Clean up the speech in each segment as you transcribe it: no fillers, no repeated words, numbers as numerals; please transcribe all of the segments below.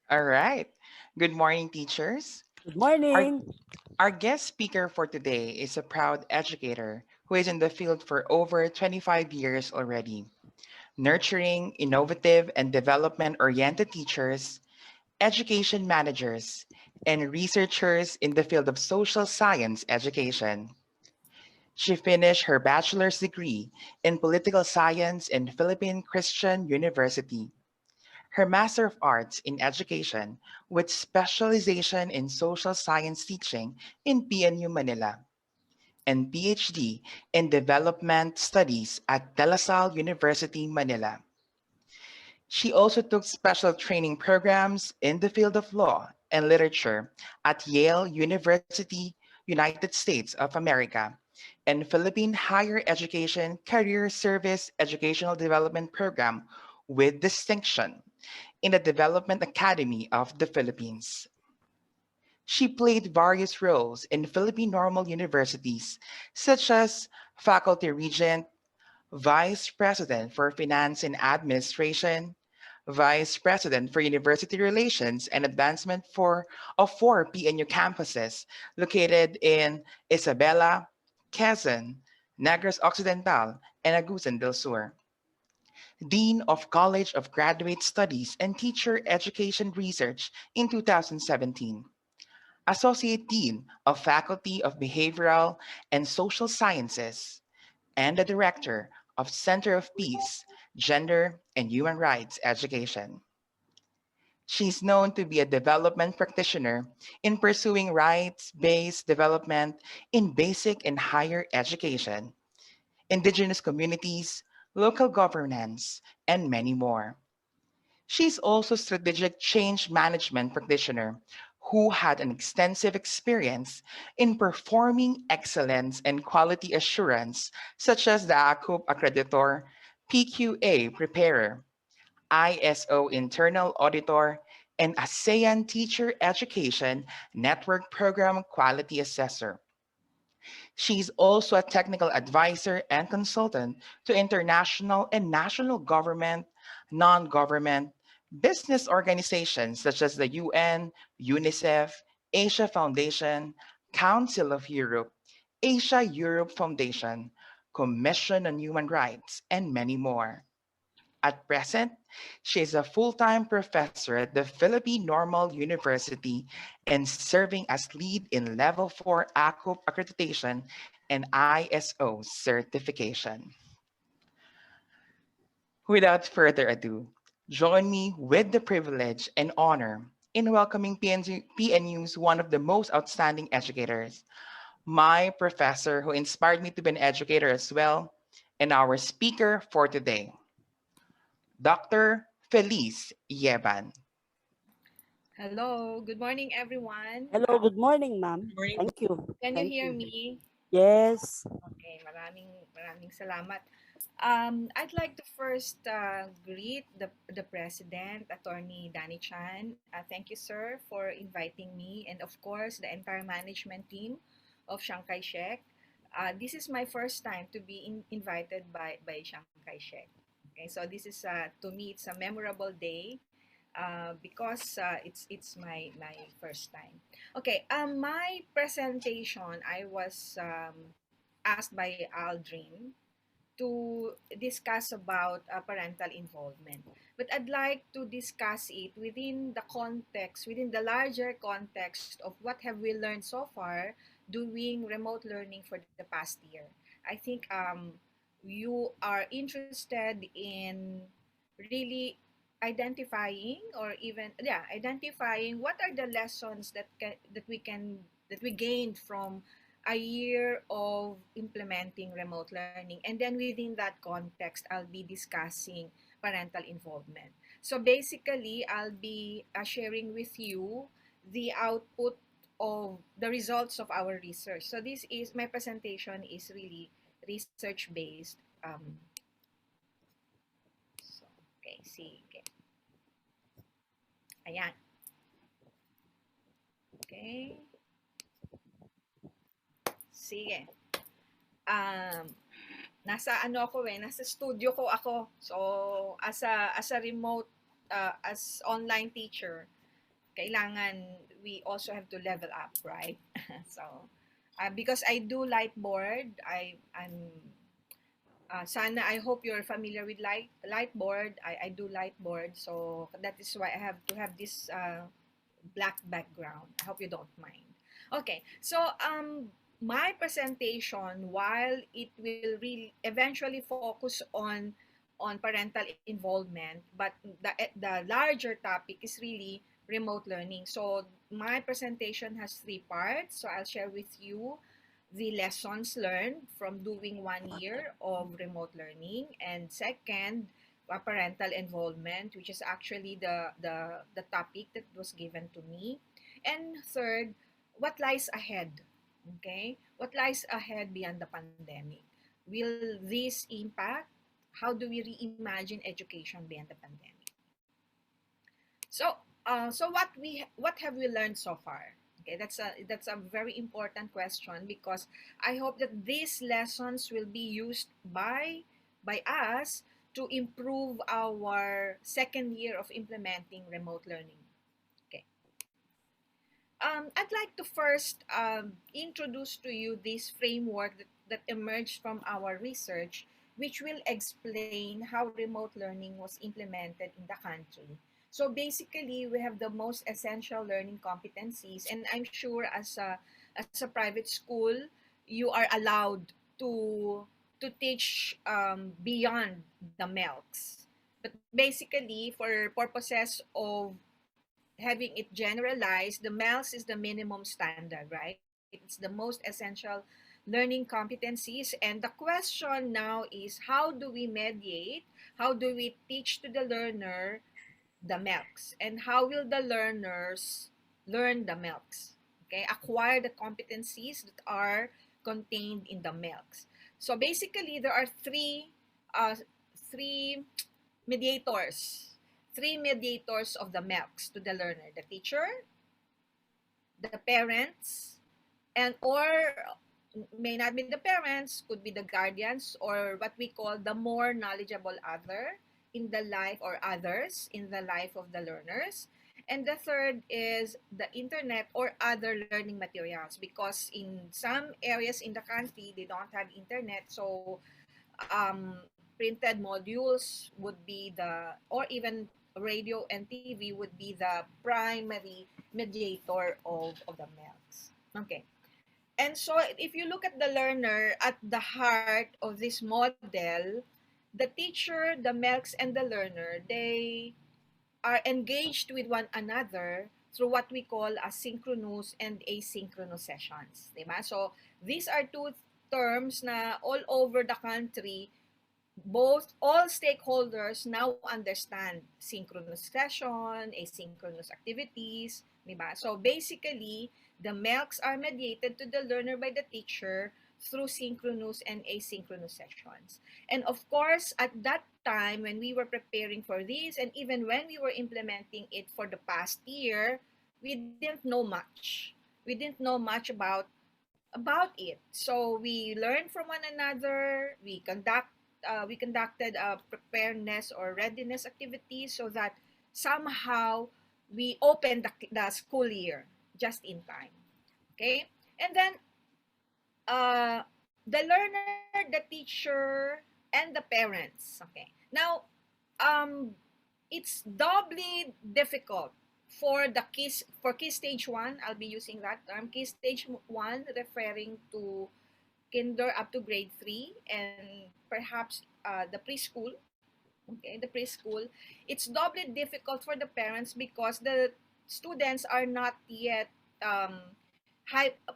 All right. Good morning, teachers. Good Our, morning. our guest speaker for today is a proud educator who is in the field for over 25 years already, nurturing innovative and development oriented teachers, education managers, and researchers in the field of social science education. She finished her bachelor's degree in political science in Philippine Christian University, her Master of Arts in Education with specialization in social science teaching in PNU Manila, and PhD in Development Studies at De La Salle University, Manila. She also took special training programs in the field of law and literature at Yale University, United States of America, and Philippine Higher Education Career Service Educational Development Program with distinction in the Development Academy of the Philippines. She played various roles in Philippine normal universities, such as faculty regent, vice president for finance and administration, vice president for university relations and advancement of four PNU campuses located in Isabela, Quezon, Negros Occidental, and Agusan del Sur. Dean of College of Graduate Studies and Teacher Education Research in 2017, Associate Dean of Faculty of Behavioral and Social Sciences, and the Director of Center of Peace, Gender, and Human Rights Education. She's known to be a development practitioner in pursuing rights based development in basic and higher education, indigenous communities, local governance, and many more. She's also a strategic change management practitioner who had an extensive experience in performing excellence and quality assurance, such as the ACUP Accreditor, PQA Preparer, ISO Internal Auditor, and ASEAN Teacher Education Network Program Quality Assessor. She's also a technical advisor and consultant to international and national government, non government, business organizations such as the UN, UNICEF, Asia Foundation, Council of Europe, Asia Europe Foundation, Commission on Human Rights, and many more. At present, she is a full-time professor at the Philippine Normal University and serving as lead in Level 4 ACUP accreditation and ISO certification. Without further ado, join me with the privilege and honor in welcoming PNU's one of the most outstanding educators, my professor who inspired me to be an educator as well, and our speaker for today, Dr. Felice Yeban. Hello, good morning everyone. Hello, good morning, ma'am. Good morning po. Thank you. Can you Thank hear you. me? Yes. Okay, maraming salamat. I'd like to first greet the president, Attorney Danny Chan. Thank you, sir, for inviting me, and of course, the entire management team of Chiang Kai-shek. This is my first time to be invited by Chiang Kai-shek. Okay, so this is to me it's a memorable day because it's my first time. Okay, my presentation I was asked by Aldrin to discuss about parental involvement. But I'd like to discuss it within the context, within the larger context of what have we learned so far doing remote learning for the past year. I think you are interested in really identifying or even identifying what are the lessons that we gained from a year of implementing remote learning. And then within that context, I'll be discussing parental involvement. So basically, I'll be sharing with you the output of the results of our research. So this is my presentation is really research based. So, okay, see. Okay. Ayan. Okay. Sige. Um, nasa ano ako nasa studio ako. So as a remote as online teacher, kailangan we also have to level up, right? So, because I do light board, I'm sana I hope you're familiar with light board. I do light board, so that is why I have to have this black background. I hope you don't mind. Okay, so my presentation, while it will really eventually focus on parental involvement, but the larger topic is really remote learning. So my presentation has three parts. So I'll share with you the lessons learned from doing 1 year of remote learning, and second, parental involvement, which is actually the topic that was given to me, and third, what lies ahead. Okay, what lies ahead beyond the pandemic? Will this impact? How do we reimagine education beyond the pandemic? So, what have we learned so far? Okay, that's a very important question, because I hope that these lessons will be used by us to improve our second year of implementing remote learning. Okay. I'd like to first introduce to you this framework that emerged from our research, which will explain how remote learning was implemented in the country. So basically, we have the most essential learning competencies, and I'm sure as a private school, you are allowed to teach beyond the MELCs. But basically, for purposes of having it generalized, the MELS is the minimum standard, right? It's the most essential learning competencies. And the question now is, how do we mediate? How do we teach to the learner the MELCs? And how will the learners learn the MELCs? Okay, acquire the competencies that are contained in the MELCs. So basically, there are three mediators, three mediators of the MELCs to the learner: the teacher, the parents, and or may not be the parents, could be the guardians, or what we call the more knowledgeable other in the life, or others in the life of the learners. And the third is the internet or other learning materials, because in some areas in the country they don't have internet. So printed modules would be or even radio and TV would be the primary mediator of the MELCs. Okay. And so if you look at the learner at the heart of this model, the teacher, the MELCs, and the learner, they are engaged with one another through what we call asynchronous and asynchronous sessions. Diba? So these are two terms na all over the country, all stakeholders now understand synchronous session, asynchronous activities, diba? So basically, the MELCs are mediated to the learner by the teacher through synchronous and asynchronous sessions. And of course, at that time when we were preparing for this, and even when we were implementing it for the past year, we didn't know much. We didn't know much about it. So we learned from one another. We conducted a preparedness or readiness activities so that somehow we opened the school year just in time. Okay, and then the learner, the teacher, and the parents. Okay, now um, it's doubly difficult for the key stage one. I'll be using that term, key stage one, referring to kinder up to grade 3, and perhaps the preschool. Okay, the preschool, it's doubly difficult for the parents because the students are not yet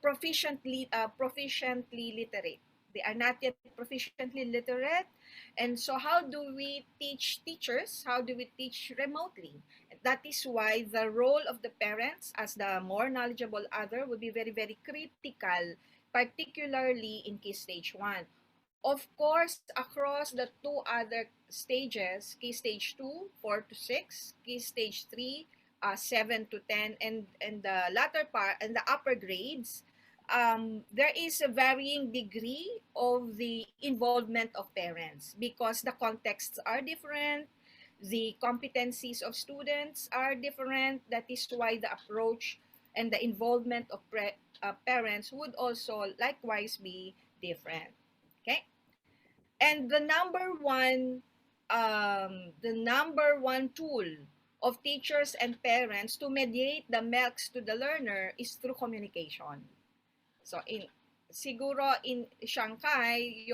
proficiently literate. They are not yet proficiently literate. And so how do we teach teachers? How do we teach remotely? That is why the role of the parents as the more knowledgeable other would be very, very critical, particularly in key stage 1. Of course, across the two other stages, key stage 2, 4 to 6, key stage 3, 7 to 10, and the latter part, and the upper grades, there is a varying degree of the involvement of parents because the contexts are different, The competencies of students are different. That is why the approach and the involvement of parents would also likewise be different. Okay, and the number one tool of teachers and parents to mediate the melts to the learner is through communication. So in siguro in Shanghai,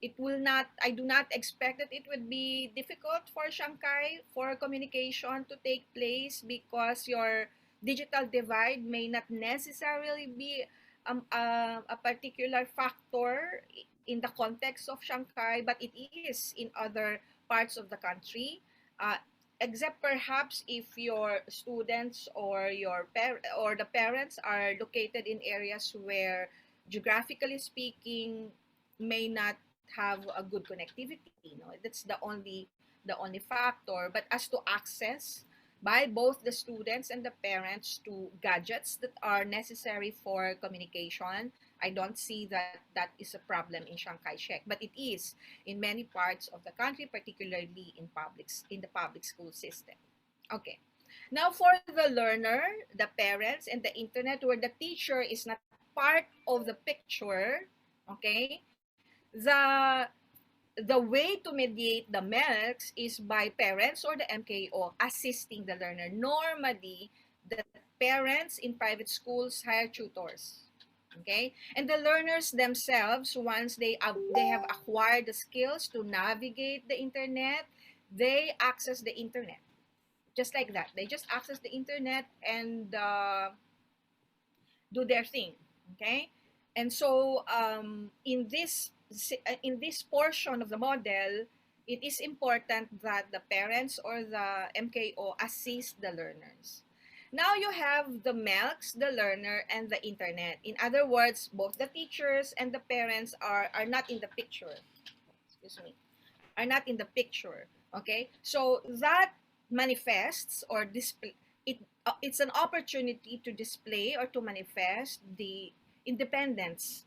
it will not I do not expect that it would be difficult for Shanghai for communication to take place because your digital divide may not necessarily be a particular factor in the context of Shanghai, but it is in other parts of the country. Uh, except perhaps if your students or or the parents are located in areas where geographically speaking may not have a good connectivity, that's the only factor. But as to access by both the students and the parents to gadgets that are necessary for communication, I don't see that that is a problem in Chiang Kai-shek, but it is in many parts of the country, particularly in the public school system. Okay. Now for the learner, the parents, and the internet where the teacher is not part of the picture, okay, the the way to mediate the melts is by parents or the MKO assisting the learner. Normally, the parents in private schools hire tutors. Okay, and the learners themselves, once they have acquired the skills to navigate the internet, they access the internet just like that. They just access the internet and do their thing. Okay, and so in this portion of the model, it is important that the parents or the MKO assist the learners. Now you have the MELCs, the learner, and the internet. In other words, both the teachers and the parents are not in the picture. Excuse me, are not in the picture. Okay, so that manifests or display it. It's an opportunity to display or to manifest the independence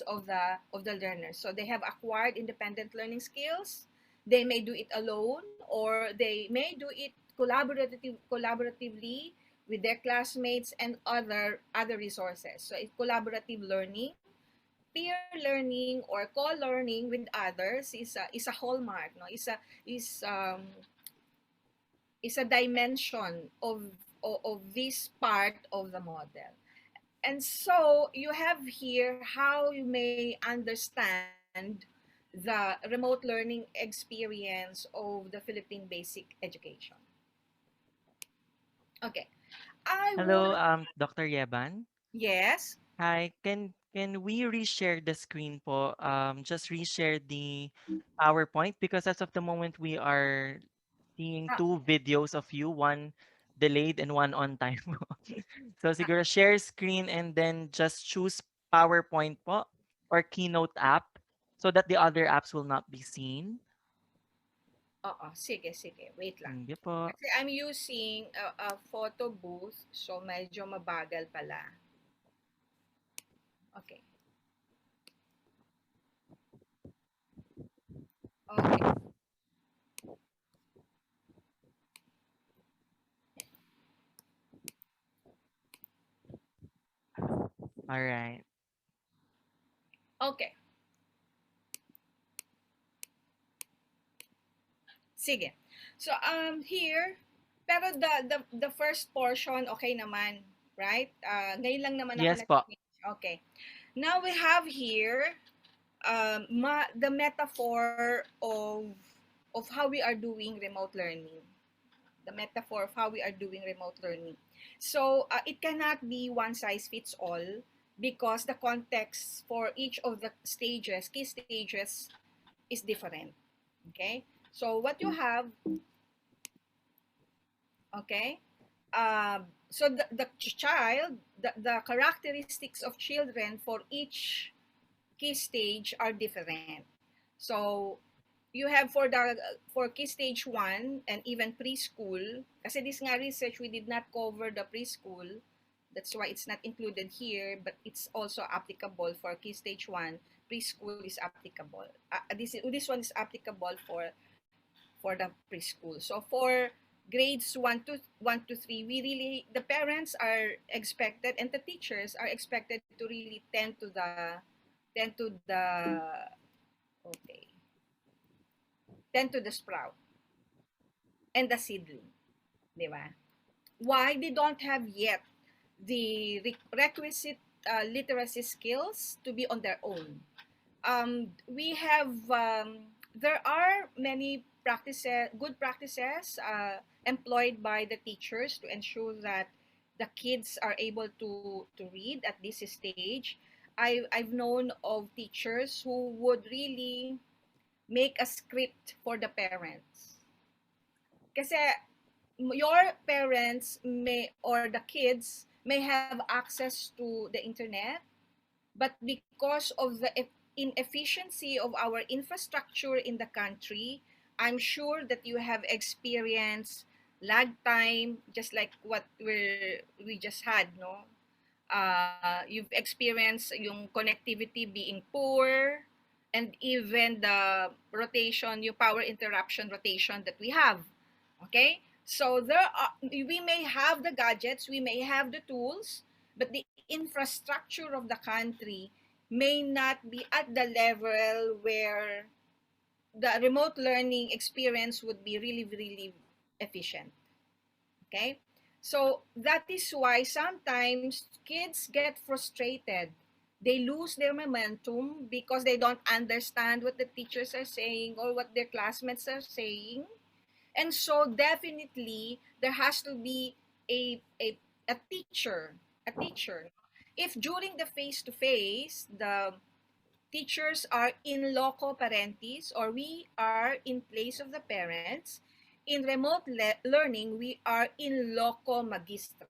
of the learner. So they have acquired independent learning skills. They may do it alone, or they may do it collaboratively with their classmates and other resources. So it's collaborative learning. Peer learning or co-learning with others is a hallmark, no, is a dimension of this part of the model. And so you have here how you may understand the remote learning experience of the Philippine basic education. Okay, I Hello, would. Dr. Yeban. Yes. Hi, can we reshare the screen po? Just reshare the PowerPoint because as of the moment we are seeing Ah, two videos of you, one delayed and one on time. So siguro share screen and then just choose PowerPoint po or Keynote app so that the other apps will not be seen. Oo, sige, sige. Wait lang. Sige po. Kasi I'm using a photo booth, so medyo mabagal pala. Okay. Okay. All right. Okay. Sige. So here, pero the first portion okay naman, right? Ngayon lang naman ako Yes po. nag-finish. Okay. Now we have here the metaphor of how we are doing remote learning. The metaphor of how we are doing remote learning. So it cannot be one size fits all because the context for each of the stages, key stages, is different. Okay? So what you have, okay? So the child, the characteristics of children for each key stage are different. So you have for key stage 1 and even preschool, kasi this nga research we did not cover the preschool, that's why it's not included here, but it's also applicable for key stage 1. Preschool is applicable. This one is applicable for the preschool. So for grades 1 to 3, we really, the parents are expected and the teachers are expected to really tend to the okay tend to the sprout and the seedling, di ba? Why they don't have yet the requisite literacy skills to be on their own. We have there are many practices, good practices employed by the teachers to ensure that the kids are able to read at this stage. I've known of teachers who would really make a script for the parents. Kasi your parents may, or the kids may have access to the internet, but because of the inefficiency of our infrastructure in the country, I'm sure that you have experienced lag time, just like what we just had, no? You've experienced yung connectivity being poor, and even the rotation, yung power interruption rotation that we have. Okay? So we may have the gadgets, we may have the tools, but the infrastructure of the country may not be at the level where the remote learning experience would be really, really efficient. Okay? So that is why sometimes kids get frustrated. They lose their momentum because they don't understand what the teachers are saying or what their classmates are saying. And so definitely there has to be a a, a teacher, a teacher. If during the face to face the teachers are in loco parentis, or we are in place of the parents, in remote learning we are in loco magistra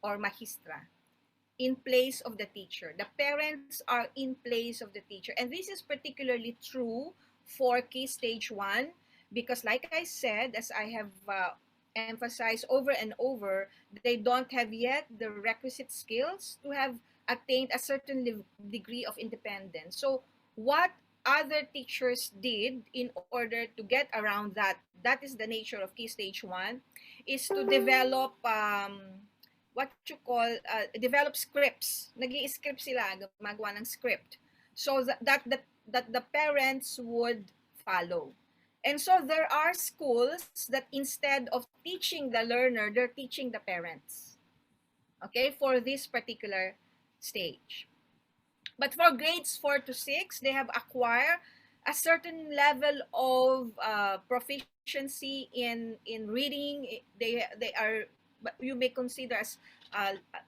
or magistra, in place of the teacher. The parents are in place of the teacher. And this is particularly true for key stage 1 because, like I said, as I have emphasized over and over, they don't have yet the requisite skills to have attained a certain degree of independence. So, what other teachers did in order to get around that, that is the nature of key stage 1, is to develop what you call develop scripts. Nag-i-script sila, gumagawa ng script. So that the parents would follow. And so there are schools that instead of teaching the learner, they're teaching the parents. Okay, for this particular stage. But for grades 4 to 6, they have acquired a certain level of proficiency in reading. They are, you may consider as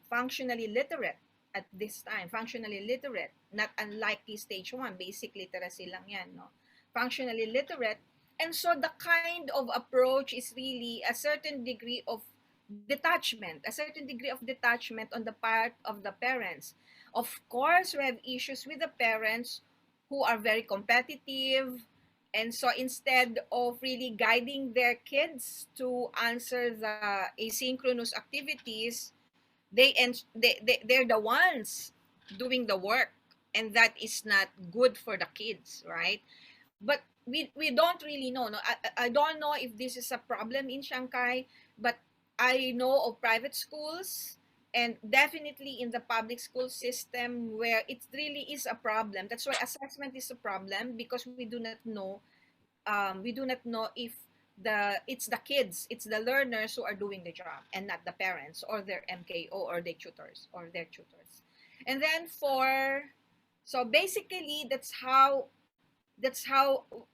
functionally literate at this time. Functionally literate, not unlike key stage 1, basic literacy lang yan, no? Functionally literate. And so the kind of approach is really a certain degree of detachment on the part of the parents. Of course, we have issues with the parents who are very competitive. And so instead of really guiding their kids to answer the asynchronous activities, they're the ones doing the work. And that is not good for the kids, right? But we don't really know. No? I don't know if this is a problem in Shanghai, but I know of private schools and definitely in the public school system where it really is a problem. That's why assessment is a problem, because we do not know if it's the kids, it's the learners who are doing the job and not the parents or their MKO or their tutors. And then so basically that's how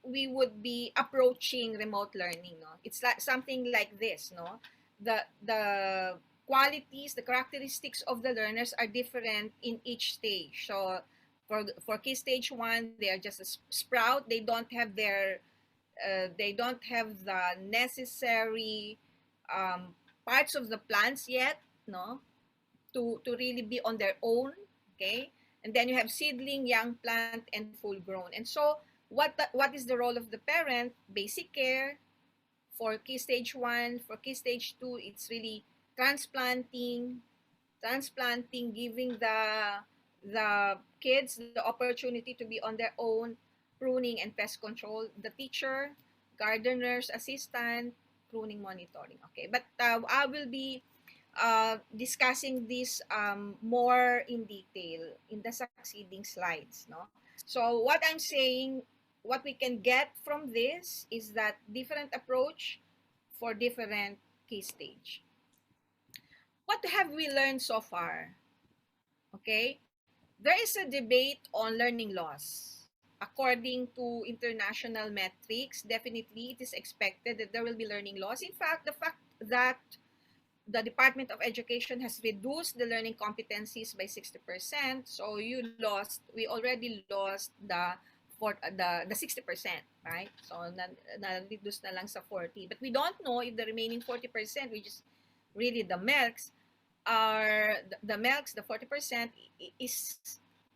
we would be approaching remote learning, no? It's like something like this, no? The qualities, the characteristics of the learners are different in each stage. So for key stage 1, they are just a sprout. They don't have the necessary parts of the plants yet, no? To really be on their own. Okay, and then you have seedling, young plant, and full grown. And so what is the role of the parent? Basic care. For key stage 1, for key stage 2, it's really transplanting, giving the kids the opportunity to be on their own, pruning and pest control. The teacher gardener's assistant, pruning monitoring. Okay, but I will be discussing this more in detail in the succeeding slides. No, so what I'm saying, what we can get from this is that different approach for different key stage. What have we learned so far? Okay, there is a debate on learning loss. According to international metrics, definitely it is expected that there will be learning loss. In fact, the fact that the Department of Education has reduced the learning competencies by 60%, so we already lost the 60%, right? So na-reduce na lang sa 40. But we don't know if the remaining 40%, which is really the MELCs, the 40% is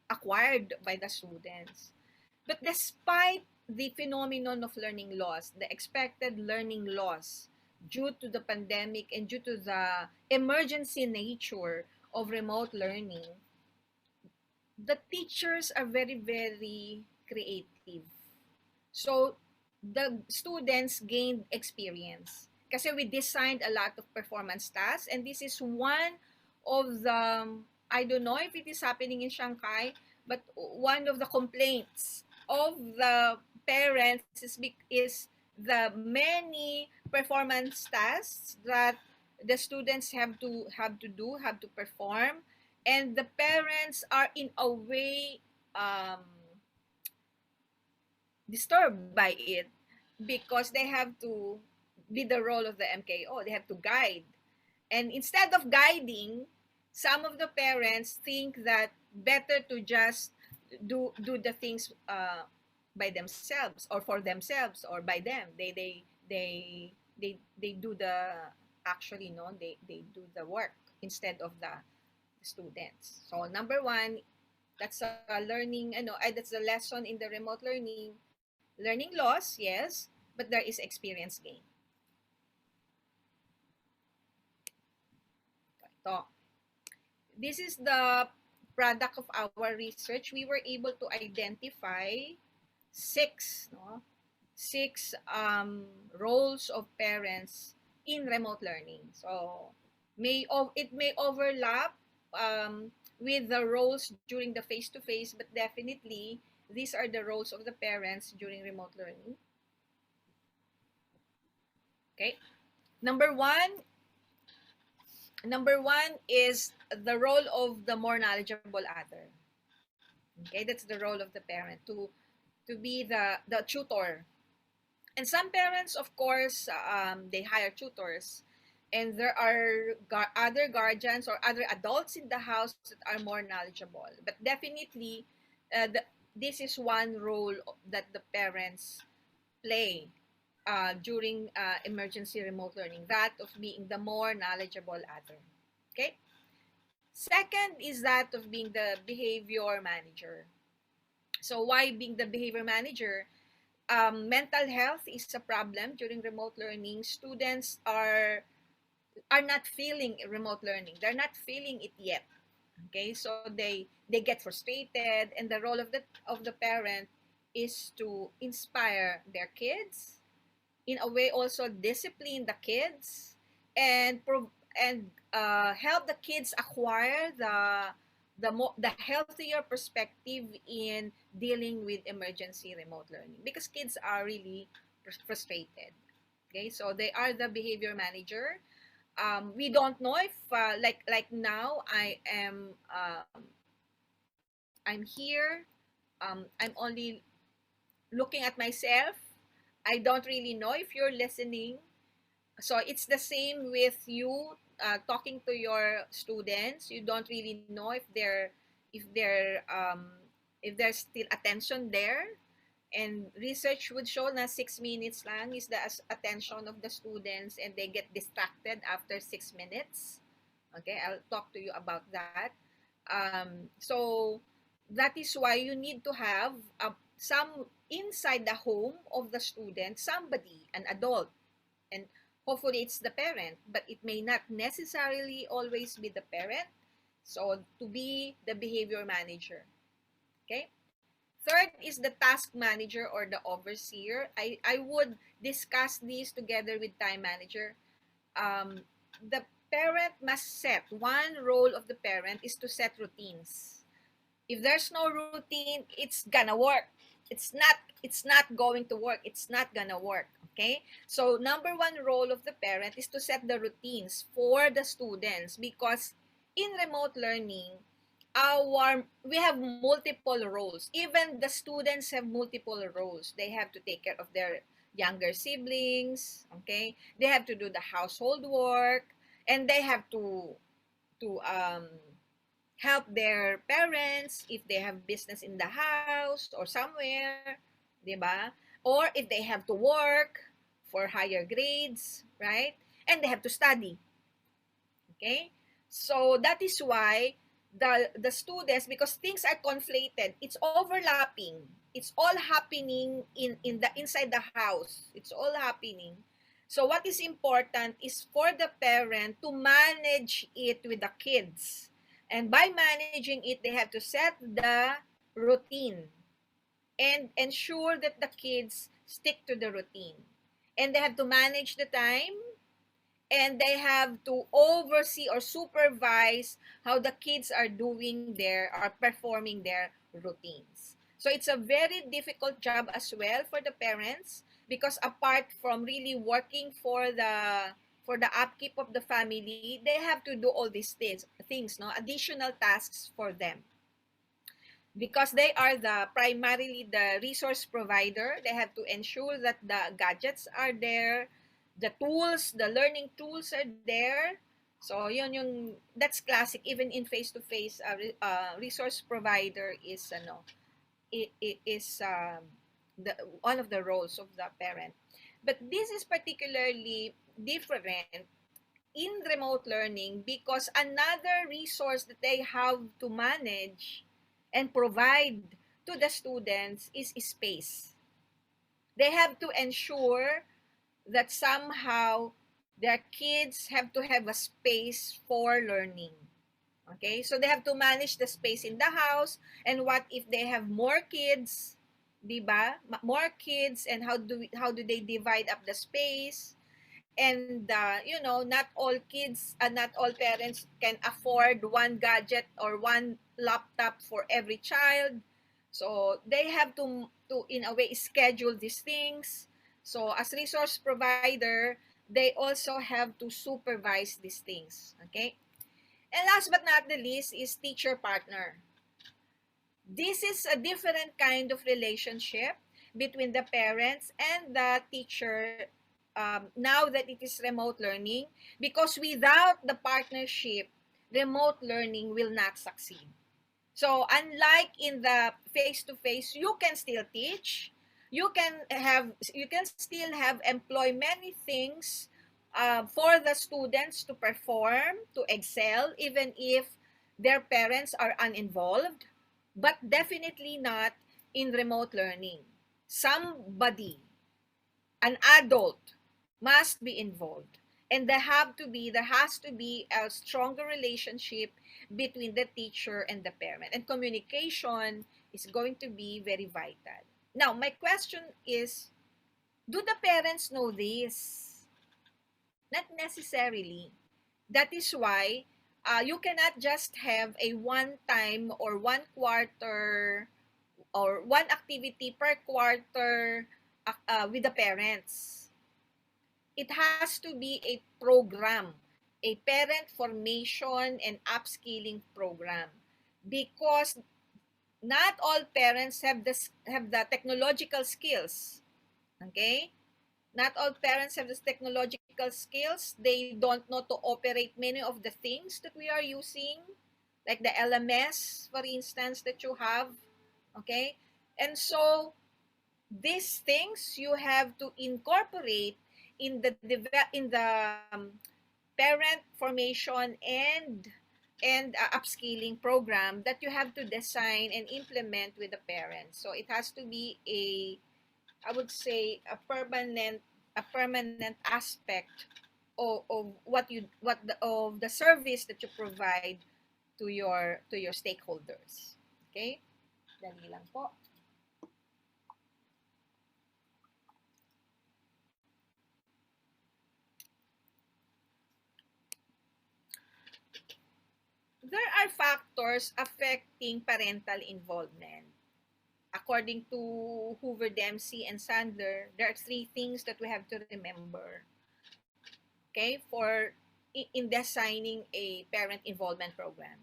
acquired by the students. But despite the phenomenon of learning loss, the expected learning loss due to the pandemic and due to the emergency nature of remote learning, the teachers are very, very creative. So the students gained experience. Kasi we designed a lot of performance tasks, and this is one of the, I don't know if it is happening in Shanghai, but one of the complaints of the parents is the many performance tasks that the students have to perform, and the parents are in a way um, disturbed by it because they have to be the role of the MKO. They have to guide. And instead of guiding, some of the parents think that better to just do the things by themselves or for themselves or by them. They do the actually no they do the work instead of the students. So number one, that's a learning, that's a lesson in the remote learning. Learning loss, yes, but there is experience gain. Ito. This is the product of our research. We were able to identify six roles of parents in remote learning. So it may overlap with the roles during the face-to-face, but definitely these are the roles of the parents during remote learning. Okay. Number one, is the role of the more knowledgeable other. Okay, that's the role of the parent to be the tutor. And some parents, of course, they hire tutors, and there are other guardians or other adults in the house that are more knowledgeable. But definitely, this is one role that the parents play during emergency remote learning, that of being the more knowledgeable other. Okay. Second is that of being the behavior manager. So why being the behavior manager? Mental health is a problem during remote learning. Students are not feeling remote learning. They're not feeling it yet. Okay, so they get frustrated, and the role of the parent is to inspire their kids, in a way also discipline the kids, and help the kids acquire the healthier perspective in dealing with emergency remote learning, because kids are really frustrated. Okay, so they are the behavior manager. We don't know if like now I'm here. I'm only looking at myself. I don't really know if you're listening. So it's the same with you talking to your students. You don't really know if they're if there's still attention there. And research would show na 6 minutes lang is the attention of the students, and they get distracted after 6 minutes. Okay, I'll talk to you about that. So that is why you need to have some inside the home of the student, somebody, an adult, and hopefully it's the parent, but it may not necessarily always be the parent. So to be the behavior manager. Okay. Third is the task manager or the overseer. I would discuss these together with time manager. The parent must set, one role of the parent is to set routines. If there's no routine, it's gonna work. It's not going to work. It's not gonna work. Okay? So number one role of the parent is to set the routines for the students, because in remote learning, we have multiple roles. Even the students have multiple roles. They have to take care of their younger siblings, okay? They have to do the household work, and they have to help their parents if they have business in the house or somewhere, 'di ba? Or if they have to work for higher grades, right? And they have to study, okay? So that is why the students, because things are conflated, it's overlapping. It's all happening in the inside the house. It's all happening. So what is important is for the parent to manage it with the kids. And by managing it, they have to set the routine and ensure that the kids stick to the routine. And they have to manage the time, and they have to oversee or supervise how the kids are doing their or performing their routines. So it's a very difficult job as well for the parents, because apart from really working for the upkeep of the family, they have to do all these things, no, additional tasks for them, because they are primarily the resource provider. They have to ensure that the gadgets are there, the tools, the learning tools are there. So that's classic. Even in face-to-face, resource provider is is one of the roles of the parent. But this is particularly different in remote learning, because another resource that they have to manage and provide to the students is space. They have to ensure that somehow their kids have to have a space for learning. Okay? So they have to manage the space in the house, and what if they have more kids, 'di ba? More kids, and how do they divide up the space? And not all kids and not all parents can afford one gadget or one laptop for every child. So they have to in a way schedule these things. So as resource provider, they also have to supervise these things, okay? And last but not the least is teacher partner. This is a different kind of relationship between the parents and the teacher, now that it is remote learning, because without the partnership, remote learning will not succeed. So unlike in the face-to-face, you can still teach, you can still have employ many things for the students to perform, to excel, even if their parents are uninvolved, but definitely not in remote learning. Somebody, an adult, must be involved. And there has to be a stronger relationship between the teacher and the parent. And communication is going to be very vital. Now, my question is, do the parents know this? Not necessarily. That is why you cannot just have a one time or one quarter or one activity per quarter with the parents. It has to be a program, a parent formation and upskilling program, because not all parents have the technological skills. Okay? Not all parents have the technological skills. They don't know to operate many of the things that we are using, like the LMS, for instance, that you have. Okay? And so these things you have to incorporate in the parent formation and upskilling program that you have to design and implement with the parents. So it has to be I would say a permanent aspect of of the service that you provide to your stakeholders. Okay? Dali lang po. there are factors affecting parental involvement. According to Hoover, Dempsey, and Sandler, there are three things that we have to remember, okay, for in designing a parent involvement program.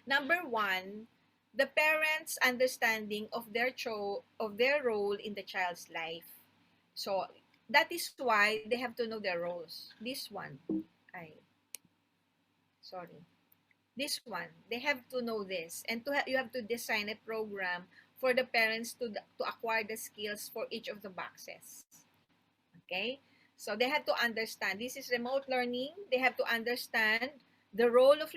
Number one, the parents' understanding of of their role in the child's life. So that is why they have to know their roles. This one, I sorry. This one, they have to know this, and you have to design a program for the parents to acquire the skills for each of the boxes. Okay, so they have to understand this is remote learning. They have to understand the role of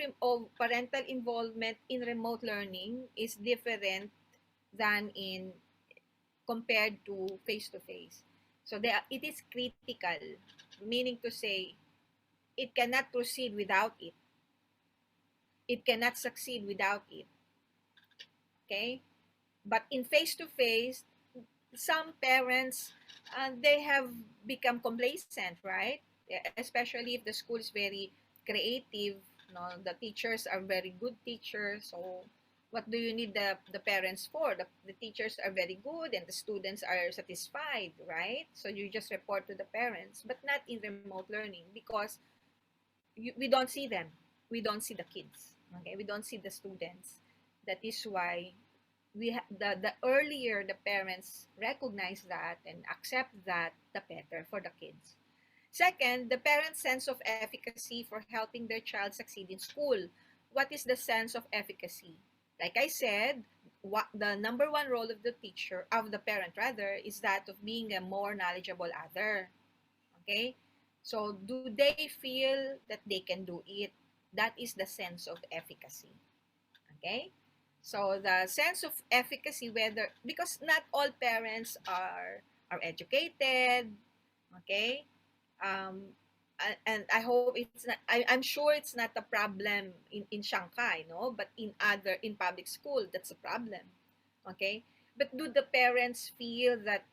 parental involvement in remote learning is different than in compared to face to face. So it is critical, meaning to say it cannot proceed without it. It cannot succeed without it. Okay, but in face to face, some parents they have become complacent, right? Especially if the school is very creative. No, the teachers are very good teachers. So what do you need the parents for? The teachers are very good and the students are satisfied, right? So you just report to the parents, but not in remote learning because we don't see them. We don't see the kids. Okay, we don't see the students. That is why the earlier the parents recognize that and accept that, the better for the kids. Second, the parent's sense of efficacy for helping their child succeed in school. What is the sense of efficacy? Like I said, what the number one role of the teacher, of the parent rather, is that of being a more knowledgeable other. Okay, so do they feel that they can do it? That is the sense of efficacy. Okay, so the sense of efficacy, whether because not all parents are educated, okay, um, and I hope it's not. I'm sure it's not a problem in Shanghai, no, but in public school that's a problem, okay. But do the parents feel that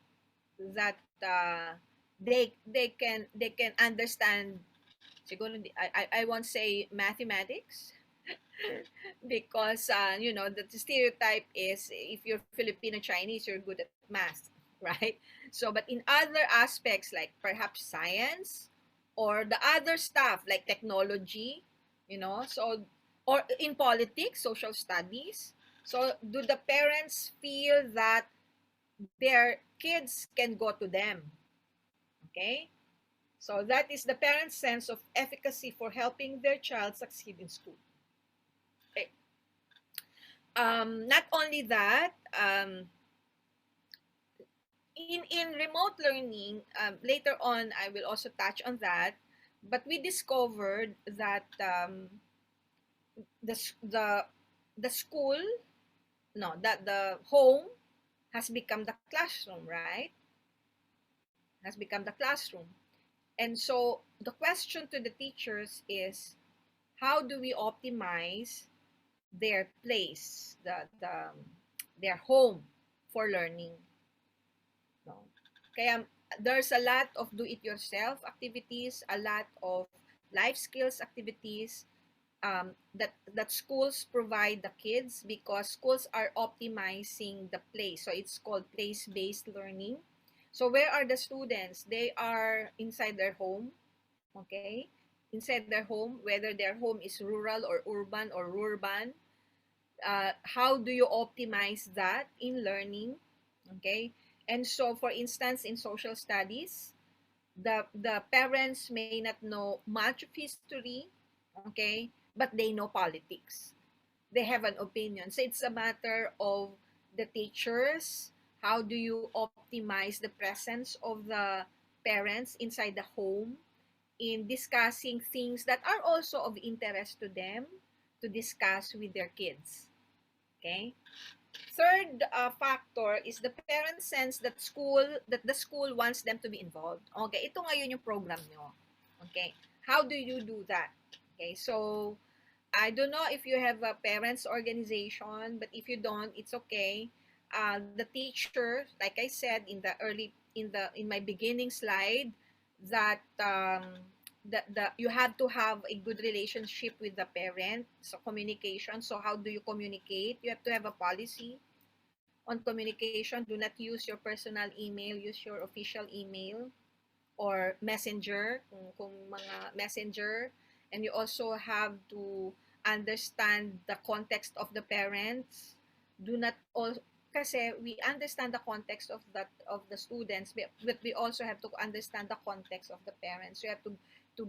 they can understand? Siguro, I won't say mathematics because the stereotype is if you're Filipino Chinese you're good at math, right? So but in other aspects like perhaps science or the other stuff like technology, so or in politics, social studies, so do the parents feel that their kids can go to them? Okay, so that is the parents sense of efficacy for helping their child succeed in school. Okay. Not only that, in remote learning, later on I will also touch on that, but we discovered that the s- the school, no, that the home has become the classroom, right? Has become the classroom. And so the question to the teachers is, how do we optimize their place, their home for learning? No. Kaya there's a lot of do-it-yourself activities, a lot of life skills activities that schools provide the kids because schools are optimizing the place. So it's called place-based learning. So where are the students? They are inside their home, okay? Inside their home, whether their home is rural or urban. How do you optimize that in learning? Okay, and so for instance in social studies, the parents may not know much of history, okay, but they know politics, they have an opinion, so it's a matter of the teachers. How do you optimize the presence of the parents inside the home in discussing things that are also of interest to them to discuss with their kids? Okay. Third factor is the parents sense that the school wants them to be involved. Okay, ito ngayon yung program nyo. Okay, how do you do that? Okay, so I don't know if you have a parents organization, but if you don't, it's okay. The teacher, like I said in the early in my beginning slide, that the you have to have a good relationship with the parent. So communication. So how do you communicate? You have to have a policy on communication. Do not use your personal email, use your official email or messenger, kung mga messenger. And you also have to understand the context of the parents. Do not all Kasi we understand the context of the students, but we also have to understand the context of the parents. You have to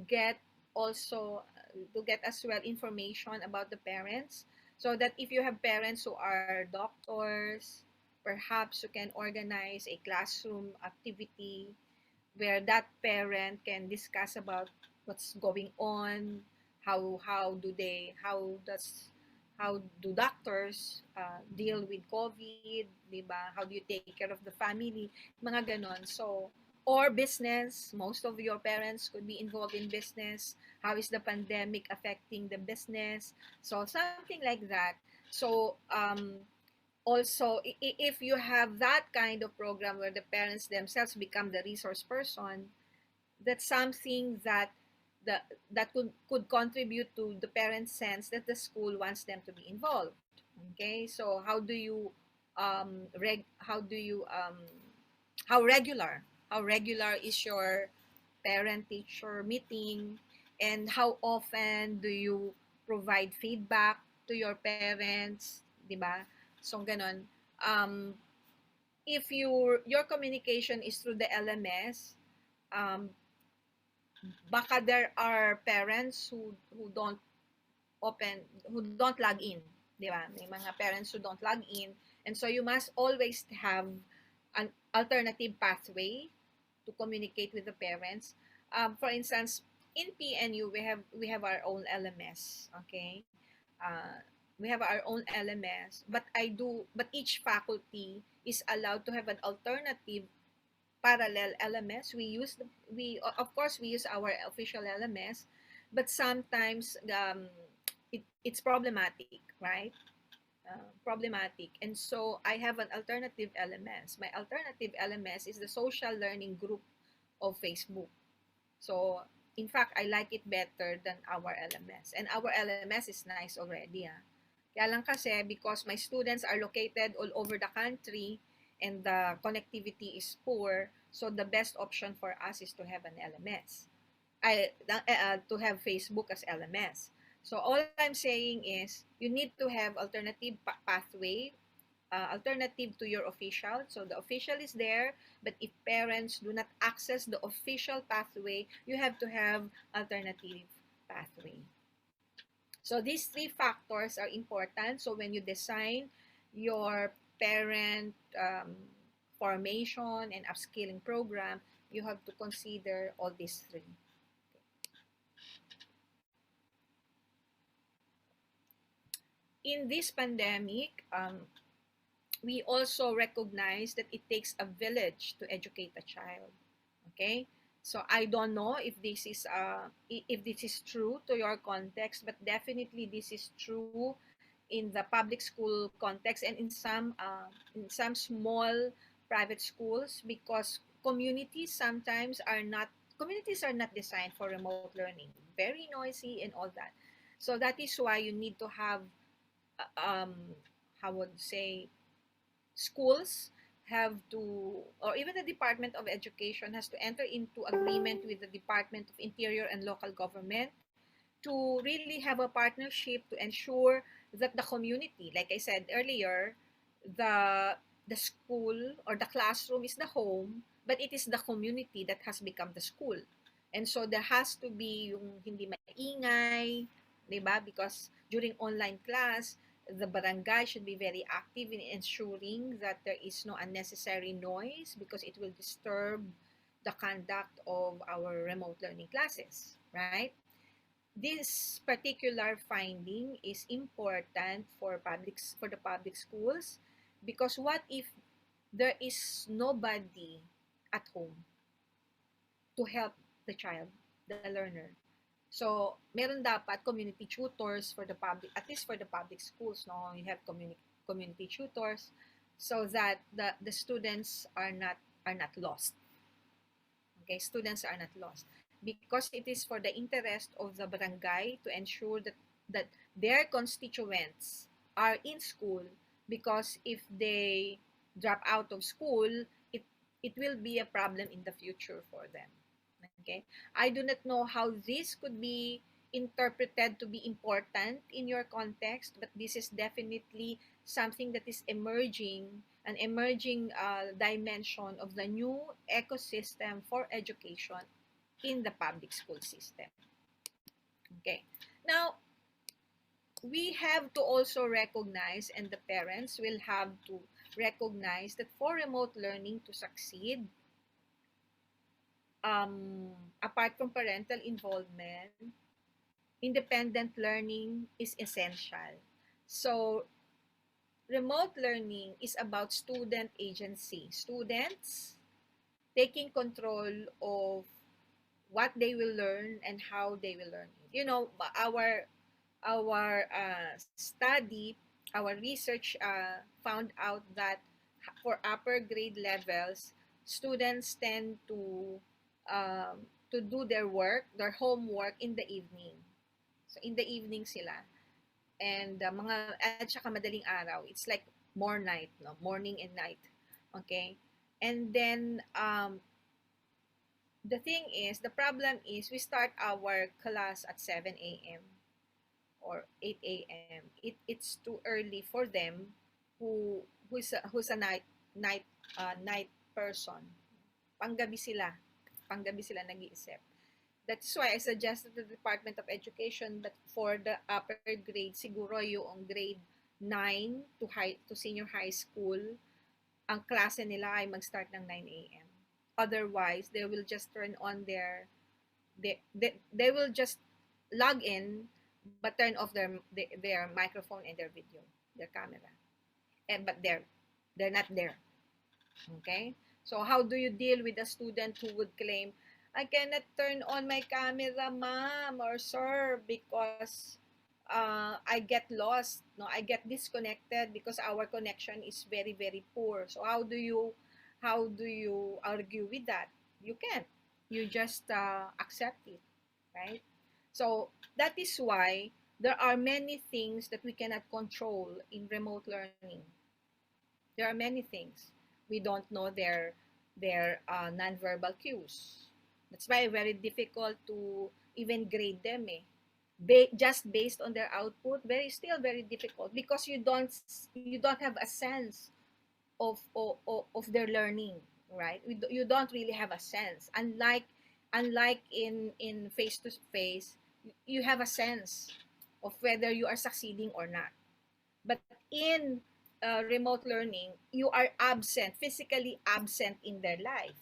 get also to get as well information about the parents, so that if you have parents who are doctors, perhaps you can organize a classroom activity where that parent can discuss about what's going on, how do doctors deal with COVID, di ba? How do you take care of the family, mga ganon. So, or business, most of your parents could be involved in business. How is the pandemic affecting the business? So, something like that. So, also, if you have that kind of program where the parents themselves become the resource person, that's something that could contribute to the parents' sense that the school wants them to be involved. Okay, so how do you how regular is your parent teacher meeting, and how often do you provide feedback to your parents, di ba? So ganon. If your communication is through the LMS, um, baka there are parents who don't open who don't log in, di ba? May mga parents who don't log in, and so you must always have an alternative pathway to communicate with the parents. For instance, in PNU we have our own LMS. Okay, uh, we have our own LMS, but each faculty is allowed to have an alternative parallel LMS. Of course we use our official LMS, but sometimes it's problematic, right? Problematic. And so I have an alternative LMS. My alternative LMS is the social learning group of Facebook. So in fact, I like it better than our LMS. And our LMS is nice already. Kaya lang kasi, because my students are located all over the country and the connectivity is poor, so the best option for us is to have an LMS. To have Facebook as LMS. So all I'm saying is you need to have alternative pathway, alternative to your official. So the official is there, but if parents do not access the official pathway, you have to have alternative pathway. So these three factors are important. So when you design your parent formation and upskilling program, you have to consider all these three. In this pandemic, we also recognize that it takes a village to educate a child. Okay, so I don't know if this is true to your context, but definitely this is true in the public school context and in some small private schools, because communities are not designed for remote learning, very noisy and all that. So that is why you need to have how would say schools have to, or even the Department of Education has to enter into agreement with the Department of Interior and local government to really have a partnership to ensure that the community, like I said earlier, the the school or the classroom is the home, but it is the community that has become the school. And so there has to be yung hindi maingay, 'di ba? Because during online class, the barangay should be very active in ensuring that there is no unnecessary noise, because it will disturb the conduct of our remote learning classes, right? This particular finding is important for the public schools, because what if there is nobody at home to help the child, the learner? So, meron dapat community tutors for the public, at least for the public schools, no? You have community tutors so that the students are not lost. Okay, students are not lost. because it is for the interest of the barangay to ensure that their constituents are in school, because if they drop out of school, it it will be a problem in the future for them. Okay, I do not know how this could be interpreted to be important in your context, but this is definitely something that is emerging, an emerging dimension of the new ecosystem for education in the public school system. Okay. Now, we have to also recognize, and the parents will have to recognize, that for remote learning to succeed, apart from parental involvement, independent learning is essential. So, remote learning is about student agency. Students taking control of what they will learn and how they will learn it. Our study, our research found out that for upper grade levels, students tend to do their work, their homework in the evening. So in the evening sila. And at saka madaling araw, it's like more night, no? Morning and night. Okay? And then the thing is, the problem is we start our class at 7 a.m. or 8 a.m. It's too early for them who's a night person. Panggabi sila. Panggabi sila nag-iisip. That's why I suggested to the Department of Education that for the upper grade, siguro yung grade 9 to senior high school, ang klase nila ay mag-start ng 9 a.m. Otherwise, they will just turn on they will just log in but turn off their microphone and their video, their camera. But they're not there. Okay? So how do you deal with a student who would claim, I cannot turn on my camera, ma'am or sir, because I get lost. No, I get disconnected because our connection is very, very poor. So how do you argue with that? You can't. You just accept it, right? So that is why there are many things that we cannot control in remote learning. There are many things. We don't know their nonverbal cues. That's why very difficult to even grade them. Just based on their output, still very difficult because you don't have a sense of their learning, right? You don't really have a sense. Unlike in face to face, you have a sense of whether you are succeeding or not. But in remote learning, you are absent, physically absent in their life.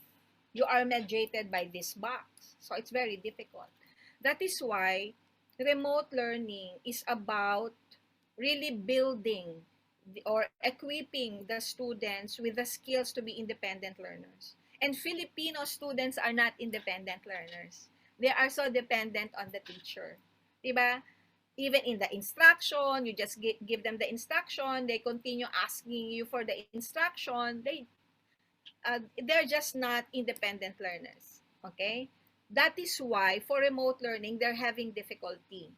You are mediated by this box. So it's very difficult. That is why remote learning is about really building or equipping the students with the skills to be independent learners. And Filipino students are not independent learners. They are so dependent on the teacher. Diba? Even in the instruction, you just give them the instruction, they continue asking you for the instruction, they're just not independent learners. Okay? That is why for remote learning, they're having difficulty.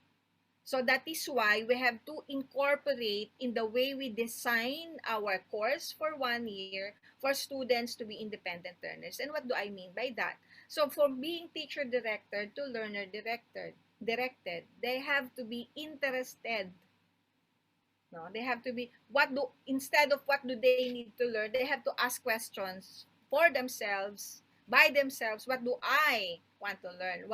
So that is why we have to incorporate in the way we design our course for 1 year for students to be independent learners. And what do I mean by that? So for being teacher directed to learner directed, they have to be interested. No, they have to be instead of what do they need to learn, they have to ask questions for themselves, by themselves. What do I want to learn?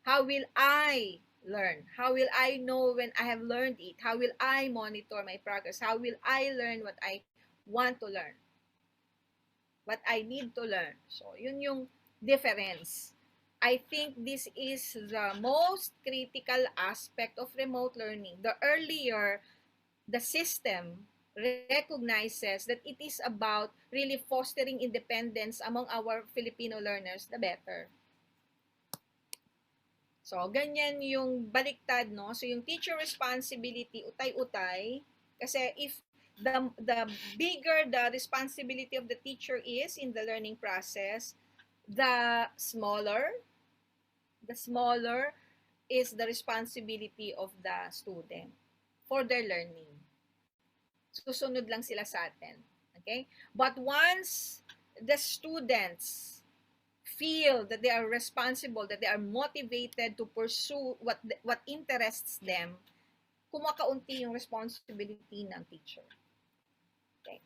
How will I learn? How will I know when I have learned it? How will I monitor my progress? How will I learn what I want to learn? What I need to learn. So, yun yung difference. I think this is the most critical aspect of remote learning. The earlier the system recognizes that it is about really fostering independence among our Filipino learners, the better. So, ganyan yung baliktad, no? So, yung teacher responsibility, utay-utay. Kasi if the bigger the responsibility of the teacher is in the learning process, the smaller the smaller is the responsibility of the student for their learning. Susunod lang sila sa atin. Okay? But once the students feel that they are responsible, that they are motivated to pursue what interests them, kumakaunti yung responsibility ng teacher. Okay.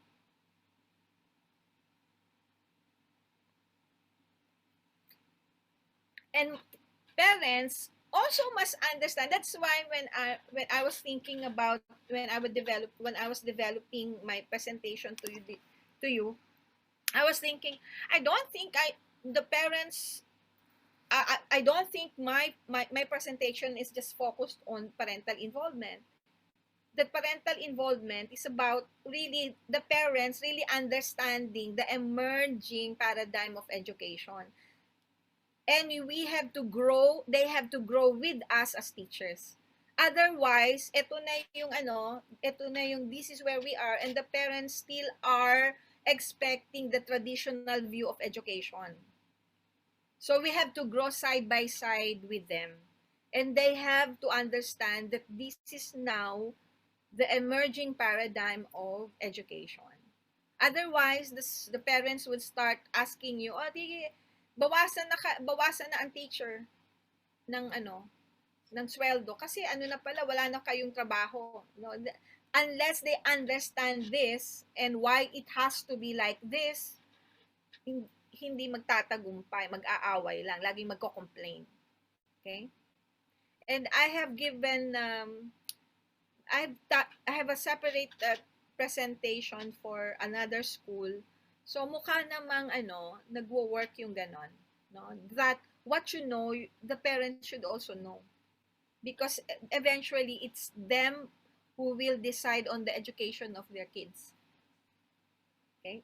And parents also must understand. That's why when I was thinking about when I was developing my presentation to you, I was thinking, I don't think the parents I don't think my presentation is just focused on parental involvement. That parental involvement is about really the parents really understanding the emerging paradigm of education. And we have to grow, they have to grow with us as teachers. Otherwise, ito na yung this is where we are, and the parents still are expecting the traditional view of education. So we have to grow side by side with them. And they have to understand that this is now the emerging paradigm of education. Otherwise, the parents would start asking you, oh, di, bawasan na ang teacher ng ng sweldo kasi na pala, wala na kayong trabaho. No? Unless they understand this and why it has to be like this, hindi magtatagumpay, mag-aaway lang, laging magko-complain. Okay? And I have given I have a separate presentation for another school. So mukha namang nagwo-work yung ganon, no? That what you know, the parents should also know. Because eventually it's them who will decide on the education of their kids. Okay?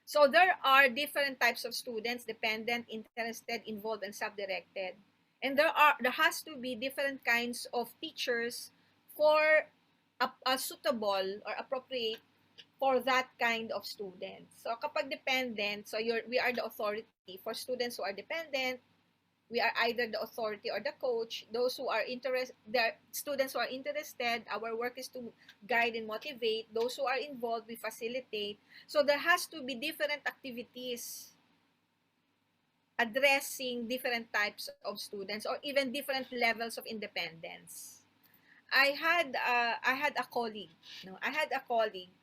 So there are different types of students: dependent, interested, involved, and self-directed. And there has to be different kinds of teachers for a suitable or appropriate for that kind of students. So kapag dependent, so we are the authority. For students who are dependent, we are either the authority or the coach. Those who are students who are interested, our work is to guide and motivate. Those who are involved, we facilitate. So there has to be different activities addressing different types of students or even different levels of independence. I had a colleague, no, I had a colleague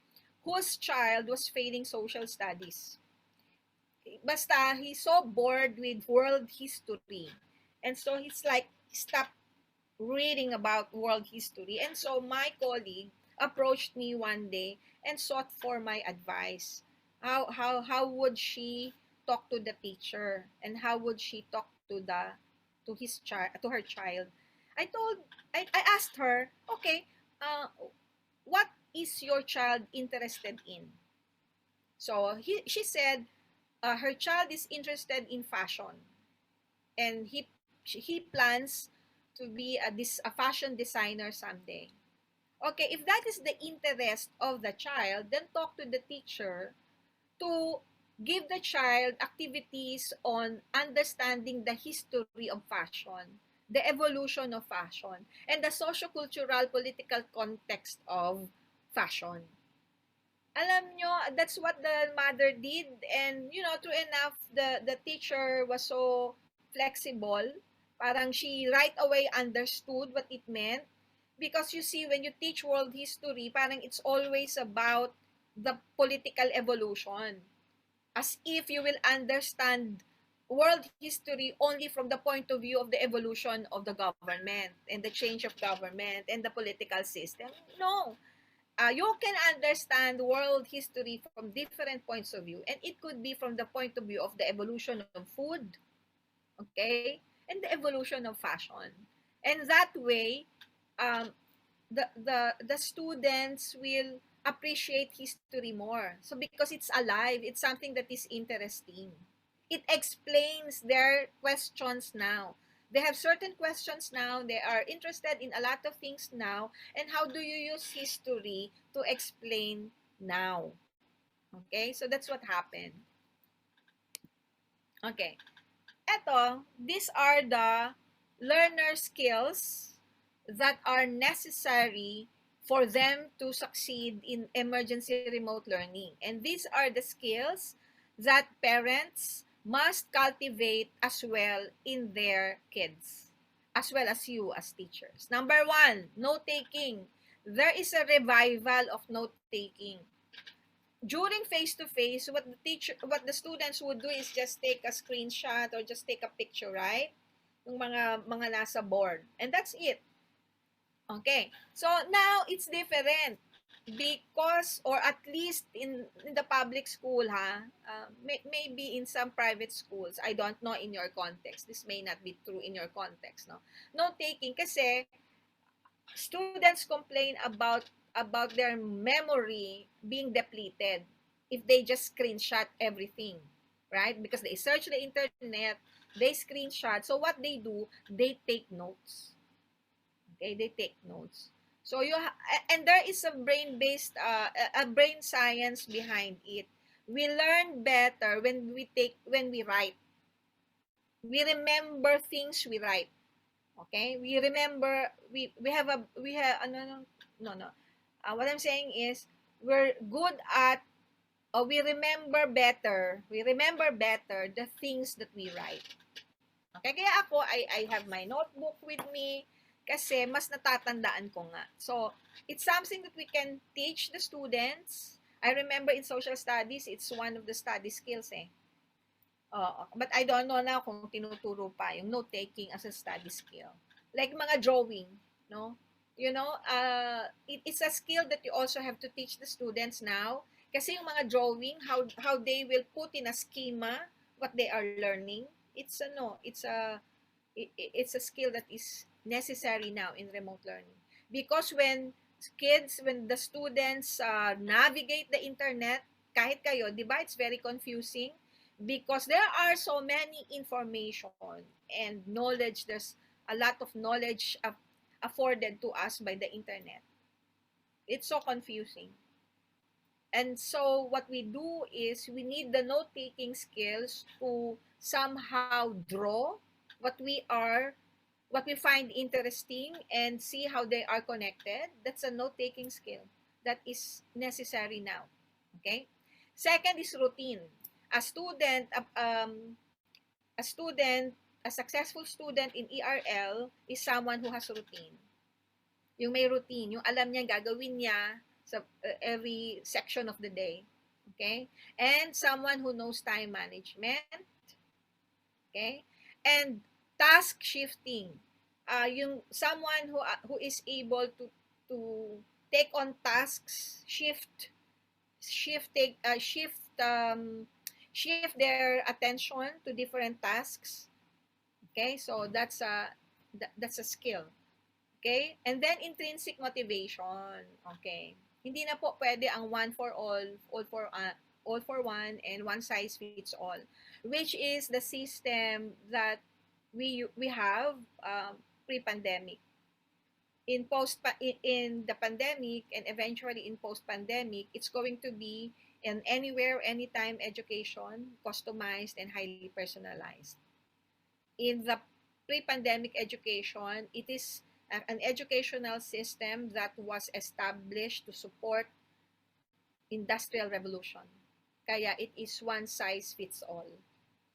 whose child was failing social studies. Basta he's so bored with world history, and so he's like stopped reading about world history. And so my colleague approached me one day and sought for my advice. How would she talk to the teacher, and how would she talk to her child? I asked her, okay, what is your child interested in? So she said her child is interested in fashion, and he plans to be a fashion designer someday. Okay, if that is the interest of the child, then talk to the teacher to give the child activities on understanding the history of fashion, the evolution of fashion, and the socio-cultural political context of fashion. Alam nyo, that's what the mother did. And, true enough, the teacher was so flexible. Parang she right away understood what it meant. Because you see, when you teach world history, parang it's always about the political evolution. As if you will understand world history only from the point of view of the evolution of the government and the change of government and the political system. No. You can understand world history from different points of view, and it could be from the point of view of the evolution of food, okay, and the evolution of fashion. And that way, the students will appreciate history more. So because it's alive, it's something that is interesting. It explains their questions now. They have certain questions now. They are interested in a lot of things now. And how do you use history to explain now? Okay, so that's what happened. Okay. these are the learner skills that are necessary for them to succeed in emergency remote learning. And these are the skills that parents must cultivate as well in their kids, as well as you as teachers. Number one, note taking. There is a revival of note taking. During face to face, what the students would do is just take a screenshot or just take a picture, right? Ng mga nasa board. And that's it. Okay. So now it's different because, or at least in the public school, maybe in some private schools, I don't know in your context. This may not be true in your context, no. Note taking kasi students complain about their memory being depleted if they just screenshot everything, right? Because they search the internet, they screenshot. So what they do, they take notes. Okay, they take notes. So and there is a brain-based, a brain science behind it. We learn better when we write. We remember things we write. Okay, we remember we have no. What I'm saying is we're good at, or we remember better the things that we write. Okay, kaya ako I have my notebook with me kasi mas natatandaan ko nga. So, it's something that we can teach the students. I remember in social studies, it's one of the study skills eh. But I don't know now kung tinuturo pa yung note-taking as a study skill. Like mga drawing, no? You know, it's a skill that you also have to teach the students now. Kasi yung mga drawing, how they will put in a schema what they are learning, it's a skill that is necessary now in remote learning. Because when the students navigate the internet, kahit kayo, di ba, it's very confusing because there are so many information and knowledge. There's a lot of knowledge afforded to us by the internet. It's so confusing. And so what we do is we need the note-taking skills to somehow draw what we find interesting and see how they are connected. That's a note-taking skill that is necessary now. Okay? Second is routine. A successful student in ERL is someone who has routine. Yung may routine, yung alam niya gagawin niya sa every section of the day. Okay? And someone who knows time management. Okay? And task shifting. Yung someone who is able to take on tasks, shift their attention to different tasks. Okay? So that's a skill. Okay? And then intrinsic motivation. Okay? Hindi na po pwede ang one for all for one and one size fits all, which is the system that we have pre-pandemic. In the pandemic and eventually in post-pandemic, it's going to be an anywhere, anytime education, customized and highly personalized. In the pre-pandemic education, it is an educational system that was established to support industrial revolution. Kaya it is one size fits all,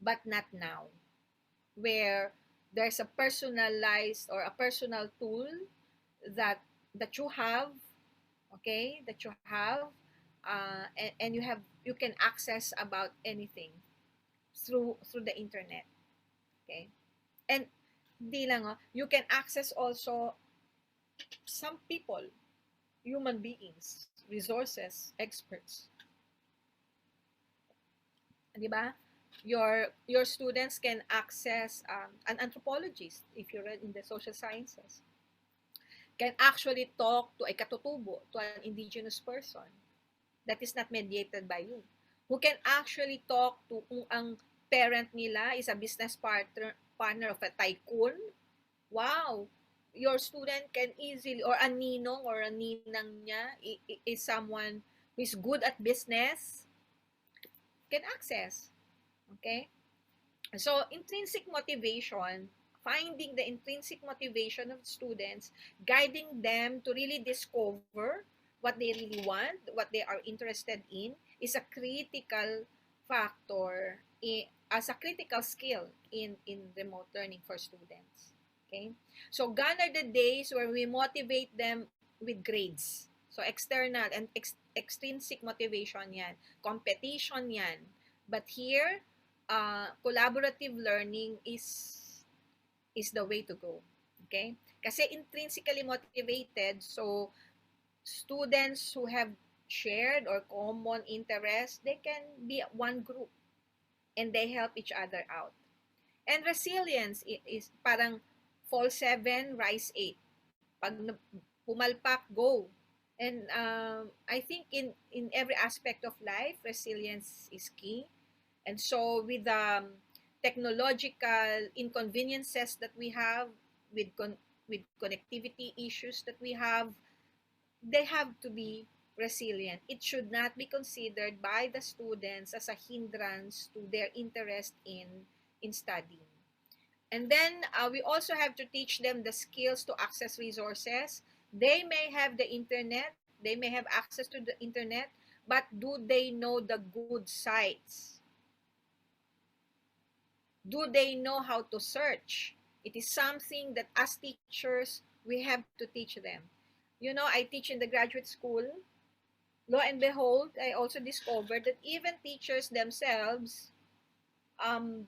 but not now, where there's a personalized or a personal tool that you have, okay, and you can access about anything through the internet, okay, and di lang you can access also some people, human beings, resources, experts, di ba? Your students can access an anthropologist if you're in the social sciences, can actually talk to a katutubo, to an indigenous person that is not mediated by you, who can actually talk to kung ang parent nila is a business partner of a tycoon. Wow! Your student can easily, or a ninong or a ninang niya is someone who is good at business, can access. Okay? So intrinsic motivation, finding the intrinsic motivation of students, guiding them to really discover what they really want, what they are interested in, is a critical factor as a critical skill in remote learning for students. Okay? So gone are the days where we motivate them with grades. So external and extrinsic motivation yan. Competition yan. But here, collaborative learning is the way to go. Okay? Kasi intrinsically motivated, so students who have shared or common interests, they can be one group and they help each other out. And resilience is parang fall 7, rise 8. Pag pumalpak, go. And I think in every aspect of life, resilience is key. And so with technological inconveniences that we have, with connectivity issues that we have, they have to be resilient. It should not be considered by the students as a hindrance to their interest in studying. And then we also have to teach them the skills to access resources. They may have the internet, they may have access to the internet, but do they know the good sites? Do they know how to search? It is something that as teachers, we have to teach them. You know, I teach in the graduate school. Lo and behold, I also discovered that even teachers themselves um,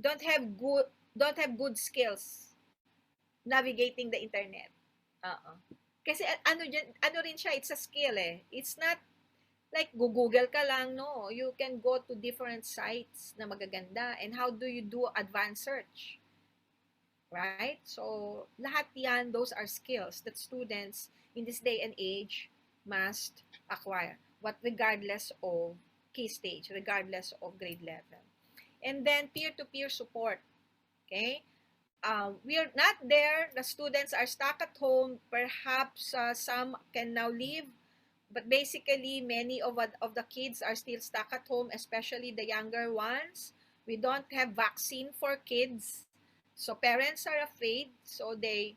don't have good don't have good skills navigating the internet. Oo. Kasi ano rin siya, it's a skill eh. It's not like Google ka lang, no. You can go to different sites na magaganda. And how do you do advanced search? Right? So, lahat yan, those are skills that students in this day and age must acquire. But regardless of key stage, regardless of grade level. And then peer-to-peer support. Okay? We are not there. The students are stuck at home. Perhaps some can now leave. But basically, many of the kids are still stuck at home, especially the younger ones. We don't have vaccine for kids. So parents are afraid. So they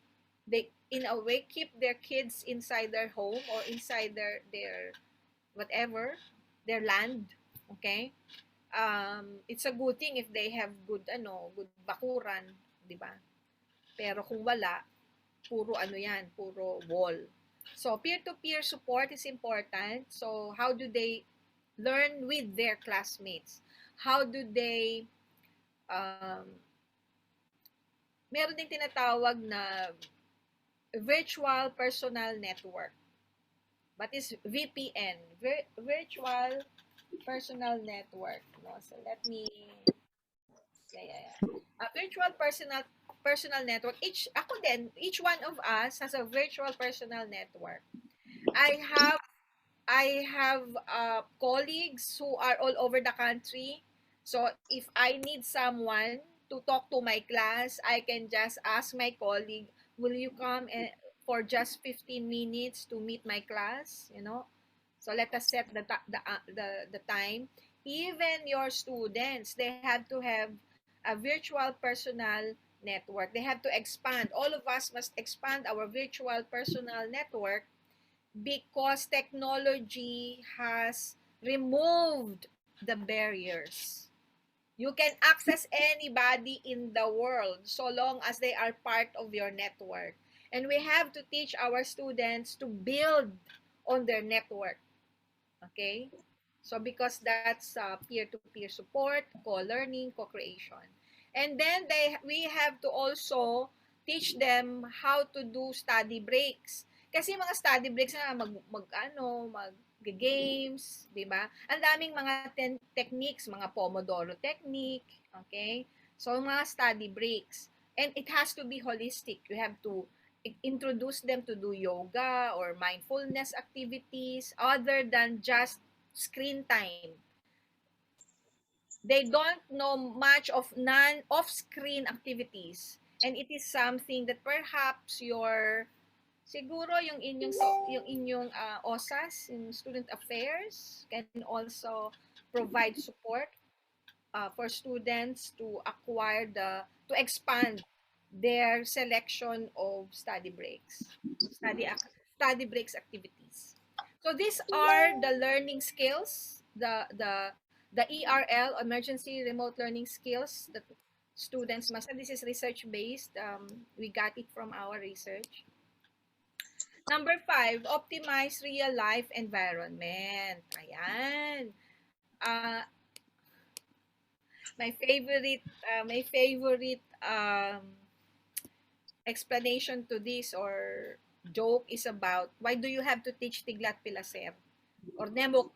in a way keep their kids inside their home or inside their whatever, their land. Okay? It's a good thing if they have good bakuran, 'di ba? Pero kung wala, puro ano yan, puro wall. So, peer-to-peer support is important. So, how do they learn with their classmates? How do they, meron ding tinatawag na virtual personal network. What is VPN? Virtual personal network. No? So, let me, yeah. A virtual personal network. Each one of us has a virtual personal network. I have I have colleagues who are all over the country. So if I need someone to talk to my class, I can just ask my colleague, "Will you come for just 15 minutes to meet my class?" You know. So let us set the time. Even your students, they have to have a virtual personal network. They have to expand. All of us must expand our virtual personal network because technology has removed the barriers. You can access anybody in the world so long as they are part of your network. And we have to teach our students to build on their network. Okay? So because that's peer-to-peer support, co-learning, co-creation. And then we have to also teach them how to do study breaks. Kasi mga study breaks na mag games, 'di ba? Ang daming mga techniques, mga Pomodoro technique, okay? So mga study breaks. And it has to be holistic. You have to introduce them to do yoga or mindfulness activities other than just screen time. They don't know much of non-off-screen activities. And it is something that perhaps siguro yung inyong OSAS, in student affairs, can also provide support. for students to acquire to expand their selection of study breaks activities. So these are the learning skills, the ERL, emergency remote learning skills that students must. And this is research based. We got it from our research. Number 5, optimize real life environment. Ayan. Uh, my favorite explanation to this or joke is about why do you have to teach Tiglat-Pileser or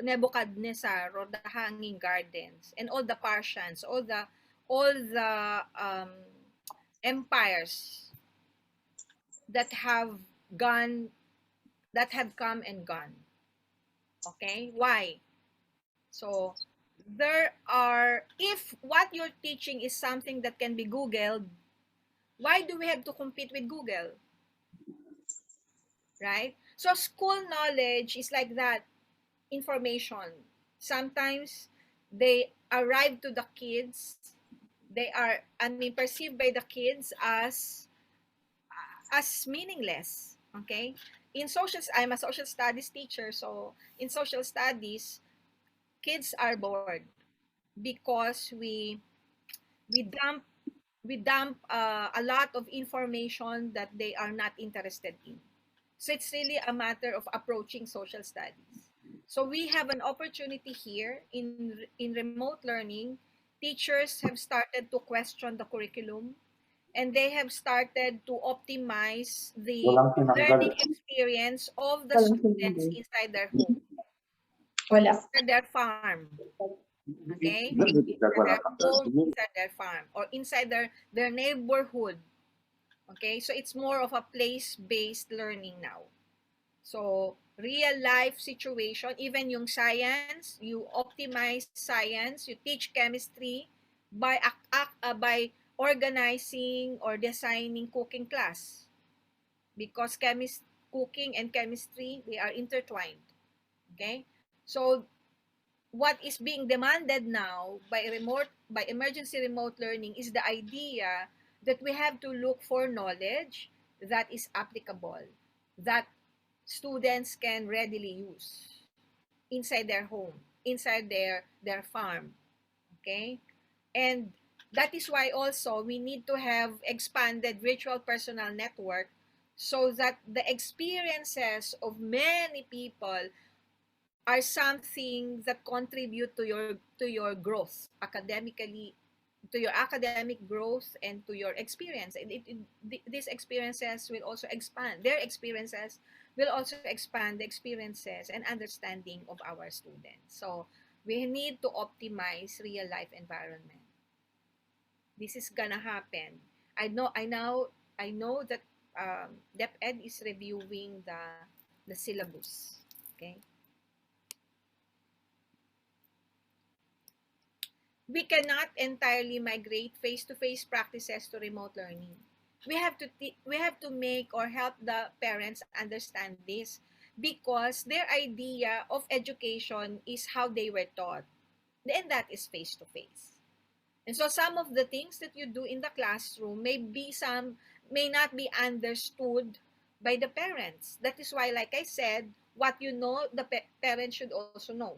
Nebuchadnezzar or the Hanging Gardens and all the Parsians, all the empires that have gone that have come and gone. Okay? Why? So there are, if what you're teaching is something that can be Googled, why do we have to compete with Google? Right? So school knowledge is like that, information. Sometimes they arrive to the kids, they are, I mean, perceived by the kids as meaningless. Okay? I'm a social studies teacher, so in social studies, kids are bored because we we dump a lot of information that they are not interested in. So it's really a matter of approaching social studies. So we have an opportunity here in remote learning. Teachers have started to question the curriculum and they have started to optimize the Walang tinanggal. learning experience of the Walang students tinanggal. inside their home, Wala. inside their farm. Okay? Inside their Walang home, tinanggal. inside their farm, or inside their neighborhood. Okay? So it's more of a place-based learning now. So, real life situation, even yung science, you optimize science, you teach chemistry by organizing or designing cooking class because cooking and chemistry, they are intertwined. Okay? So, what is being demanded now by emergency remote learning is the idea that we have to look for knowledge that is applicable, that students can readily use inside their home, inside their farm. Okay? And that is why also we need to have expanded virtual personal network so that the experiences of many people are something that contribute to your growth academically, to your academic growth and to your experience. And these experiences will also expand. Their experiences will also expand the experiences and understanding of our students. So we need to optimize real life environment. This is gonna happen. I know that DepEd is reviewing the syllabus. Okay. We cannot entirely migrate face-to-face practices to remote learning. We have to make or help the parents understand this because their idea of education is how they were taught, and that is face-to-face. And so some of the things that you do in the classroom may not be understood by the parents. That is why, like I said, what you know, the parents should also know.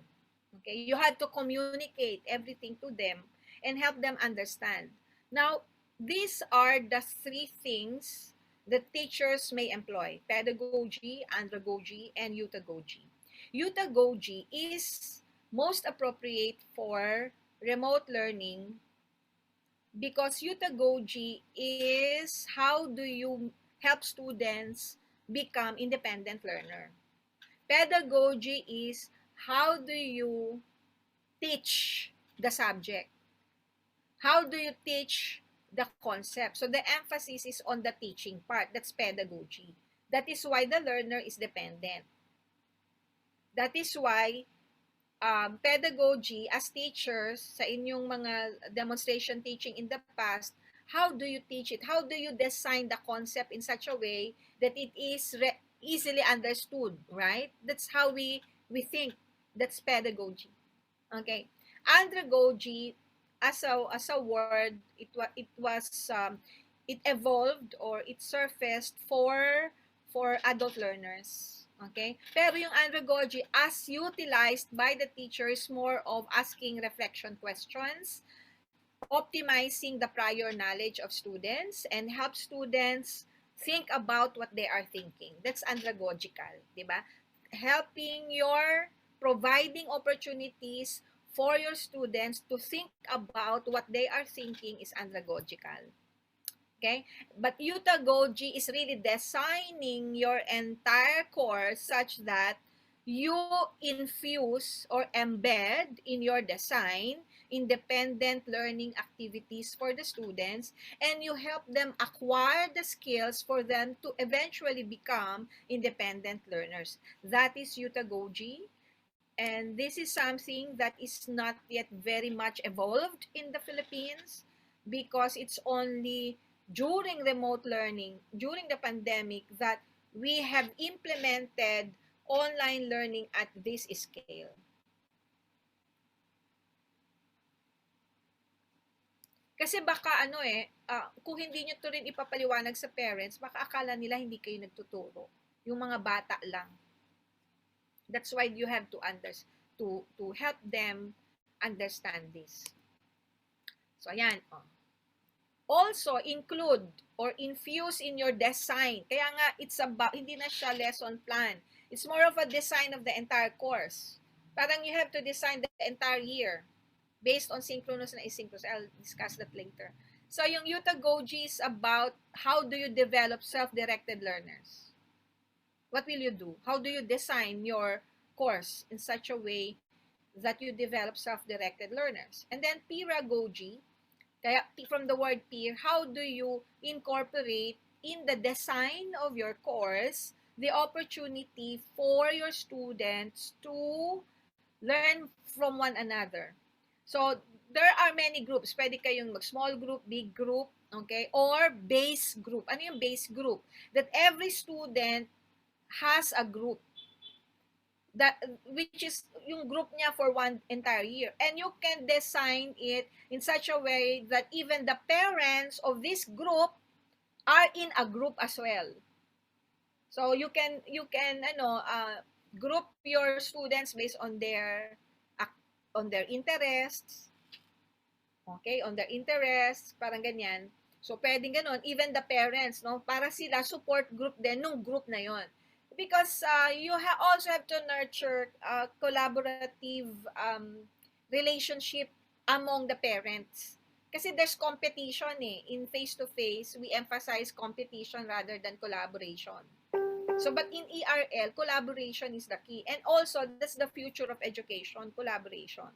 Okay, you have to communicate everything to them and help them understand. Now, these are the three things that teachers may employ: pedagogy, andragogy, and utagogy. Utagogy is most appropriate for remote learning because utagogy is how do you help students become independent learner. Pedagogy is how do you teach the subject? How do you teach the concept? So the emphasis is on the teaching part. That's pedagogy. That is why the learner is dependent. That is why pedagogy as teachers sa inyong mga demonstration teaching in the past, how do you teach it? How do you design the concept in such a way that it is easily understood, right? That's how we think. That's pedagogy. Okay. Andragogy as a word, it evolved or it surfaced for adult learners. Okay? Pero yung andragogy as utilized by the teacher is more of asking reflection questions, optimizing the prior knowledge of students, and help students think about what they are thinking. That's andragogical, di ba? Helping your providing opportunities for your students to think about what they are thinking is andragogical. Okay? But Utagogy is really designing your entire course such that you infuse or embed in your design independent learning activities for the students, and you help them acquire the skills for them to eventually become independent learners. That is Utagogy. And this is something that is not yet very much evolved in the Philippines because it's only during remote learning, during the pandemic, that we have implemented online learning at this scale. Kasi baka kung hindi nyo to rin ipapaliwanag sa parents, baka akala nila hindi kayo nagtuturo. Yung mga bata lang. That's why you have to help them understand this. So ayan, Also include or infuse in your design. Kaya nga it's about hindi na siya lesson plan. It's more of a design of the entire course. Parang you have to design the entire year based on synchronous and asynchronous. I'll discuss that later. So yung Utagogy is about how do you develop self-directed learners. What will you do? How do you design your course in such a way that you develop self-directed learners? And then pedagogy, kaya from the word peer, how do you incorporate in the design of your course the opportunity for your students to learn from one another? So there are many groups. Pwede kayong mag-small group, big group, okay? Or base group. Ano yung base group? That every student has a group that which is yung group niya for one entire year, and you can design it in such a way that even the parents of this group are in a group as well. So you can group your students based on their interests. Okay, on their interests, parang ganyan. So pwedeng ganon, even the parents, no, para sila support group din nung group na yon. Because you also have to nurture collaborative relationship among the parents. Kasi there's competition in face-to-face, we emphasize competition rather than collaboration. So, but in ERL, collaboration is the key. And also, that's the future of education, collaboration.